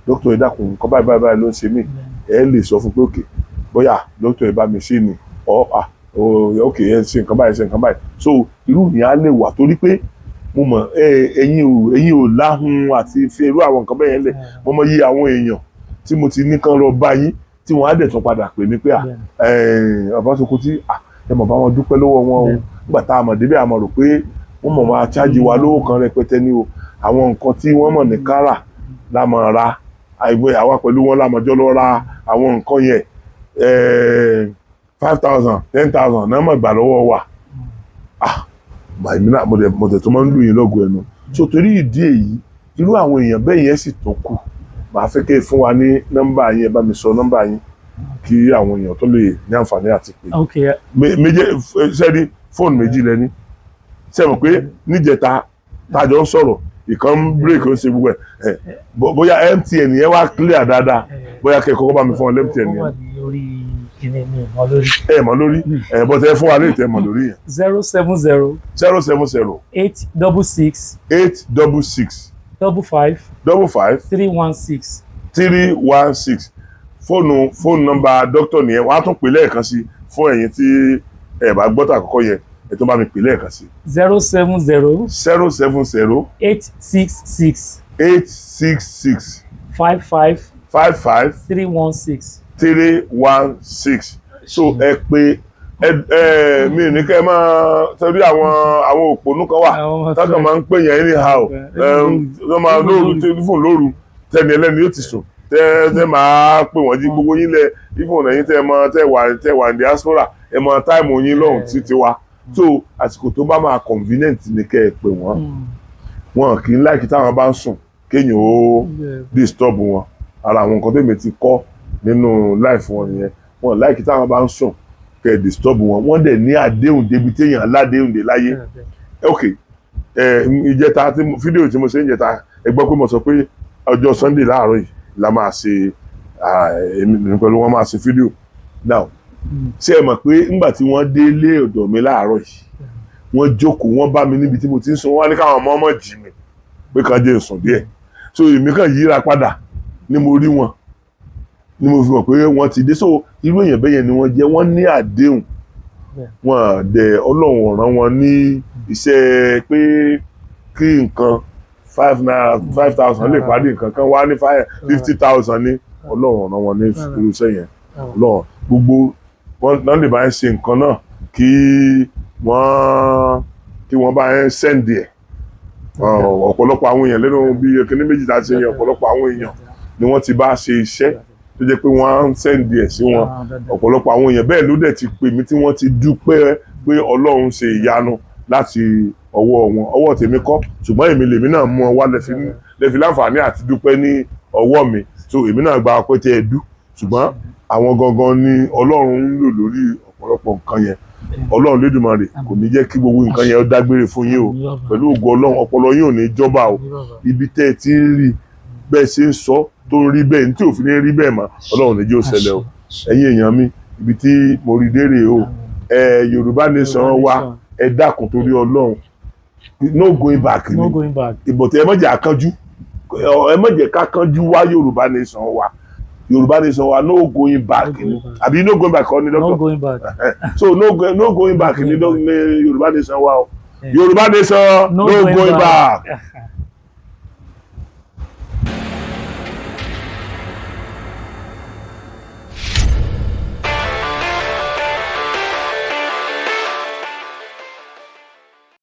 dókítà ẹ dákun nǹkan báyìí ló ń ṣe mí ẹ lè sọ fún pé òkè bóyá dókítà ẹ bá mi ṣe ni òkè ẹ ṣe nǹkan báyìí so irú yẹn á lè wà torí pé mo mọ̀ ẹ̀yin ò láhùn àti fi irú àwọn nǹkan bẹ́ẹ̀ yẹn lẹ̀ mo mọ̀ yí àwọn èèyàn tí mo ti ní kán lọ bá yín tí wọ́n á dẹ̀ tún padà pè mí pé bàbá Sokoti ẹ mọ̀ bá wọn dúpẹ́ lọ́wọ́ wọn o nígbà tá a mọ̀ débẹ̀ a mọ̀ rò pé wọ́n mọ̀ máa chájì wa lówó kan rẹpẹtẹ ní o àwọn nǹkan tí wọ́n mọ̀ ní kárà la mọ̀ ra àwa pẹ̀lú wọn la mọ̀ jọ lọ ra àwọn nǹkan yẹn 5,000 10,000 náà mọ̀ gbà lọ́wọ́ wa màmínà mo tẹ̀ tó máa ń lù yín lọ́gọ̀ ẹnu so torí ìdí èyí irú àwọn èèyàn bẹ́ẹ̀ yẹn sì tó kù màá fẹ́ kẹ́ fún wa ní nọ́mbà yín ẹ bá mi sọ nọ́mbà yín kí àwọn èèyàn tó lè ní àǹfààní àti pé méjì sẹ́ni fóònù méjì lẹ́ni sẹ́mi pé níjẹta tájọ ń sọ̀rọ̀ ìkan break ó ṣe gbogbo ẹ̀ bóyá MTN yẹn wá clear dáadáa bóyá kẹ́ kọ́kọ́ bá mi fún ọ MTN yẹn. mọ lórí bọ́tẹ́ fún wa ní ìtẹ́ mọ lórí yẹn. 070 866 55 316 fóònù nọ́mbà dókítà nìyẹn wàá tún pè lẹ́ẹ̀kan sí fún ẹ̀yin tí ẹ bá gbọ́ tà àkọ́kọ́ yẹn ẹ tó bá mi pè lẹ́ẹ̀kan sí. 070 866 55 55 316. 316. So ẹ pé mi ní kẹ́ máa torí àwọn òpònú kan wà tákàn máa ń pè yẹn anyhow wọ́n máa lóru tẹ́ni ẹlẹ́ni yóò ti sùn tẹ́ máa pè wọ́n jí gbogbo yín lẹ̀ ifon ẹ̀yin tẹ́ wà ní diaspora ẹ mọ táìmù yín lọ́hùn títí wa so àsìkò tó bá máa convenient ni kẹ́ ẹ pè wọ́n wọn kì í láìkí táwọn bá ń sùn kéèyàn ó disturb wọn ara àwọn nǹkan tèmi ti kọ́ nínú life wọn yẹn wọn láìkí táwọn bá ń sùn kẹ́ ẹ disturb wọn wọ́n dẹ̀ ní àdéhùn débi téèyàn aládéhùn dé láyé ok ìjẹta fídíò tí mo ṣe ń jẹta ẹ gbọ́ pé mo sọ pé ọjọ́ Sunday láàárọ̀ yìí la máa ṣe èmi pẹ̀lú wọn máa ṣe fídíò now ṣé ẹ mọ̀ pé nígbà tí wọ́n dé ilé ọ̀dọ̀ mi láàárọ̀ yìí wọ́n jókòó wọ́n bá mi níbi tí mo ti ń sùn wọ́n ní káwọn ọmọ jí mi pé kan jẹ́ sùn díẹ̀ so èmi kàn yíra padà ni mo rí wọn ni mo fi mọ̀ pé wọ́n ti dé so irú èèyàn bẹ́yẹn ni wọ́n jẹ́ wọ́n ní àdéhùn wọn dẹ̀ Ọlọ́run rán wọn ní iṣẹ́ pé kí nǹkan 5,000 lè parí nǹkan kan wá ní 50,000 ní Ọlọ́run rán wọn ní irú iṣẹ́ yẹn Ọlọ́run gbogbo wọn lè bá ń ṣe nǹkan náà kí wọ́n bá ń sẹ́ǹdì ẹ̀ ọ̀pọ̀lọpọ̀ àwọn èèyàn lẹ́nu bí kíní méjì láti ṣe yẹn ọ̀pọ̀lọpọ̀ àwọn èèyàn ni wọ́n ti bá ṣe iṣẹ́ tó jẹ́ pé wọ́n ń sẹ́ǹdì ẹ̀ sí wọn ọ̀pọ̀lọpọ̀ àwọn èèyàn bẹ́ẹ̀ ló dẹ̀ ti pè mí tí wọ́n ti dúpẹ́ pé Ọlọ́run ṣe ìyanu láti ọwọ́ wọn ọwọ́ tèmi kọ́ ṣùgbọ́n èmi lèmi náà mú ọ wá lẹ́fi láǹfààní àti dúpẹ́ ní ọwọ́ mi so èmi náà gba ọpẹ́ tí ẹ dú ṣùgbọ́n àwọn gangan ni Ọlọ́run ń lò lórí ọ̀pọ̀lọpọ̀ nǹkan yẹn Ọlọ́run lédùmarè kò ní jẹ́ kí gbogbo nǹkan yẹn ó dágbére fún yín o pẹ̀lú ògo Ọlọ́run ọpọlọ yín ò ní jọba o ibi tẹ́ ẹ ti ń rí bẹ́ẹ̀ ṣe ń sọ tó ń rí bẹ́ẹ̀ ní tí òfin ní rí bẹ́ẹ̀ mọ́ Ọlọ́run ní jẹ́ ó ṣẹlẹ̀ o ẹ̀yin èèyàn mi ibi tí mo rí dérè o Yorùbá nation wa ẹ dákun torí Ọlọ́run no going back ni ìbọ̀tẹ́ ẹ má jẹ́ àkánjú ẹ má jẹ́ ká kánjú wá Yorùbá nation wa Yorùbá nation wa no going back ni àbí no going back ni doctor No going back. so no going back ni Yorùbá nation wa o Yorùbá nation no going back.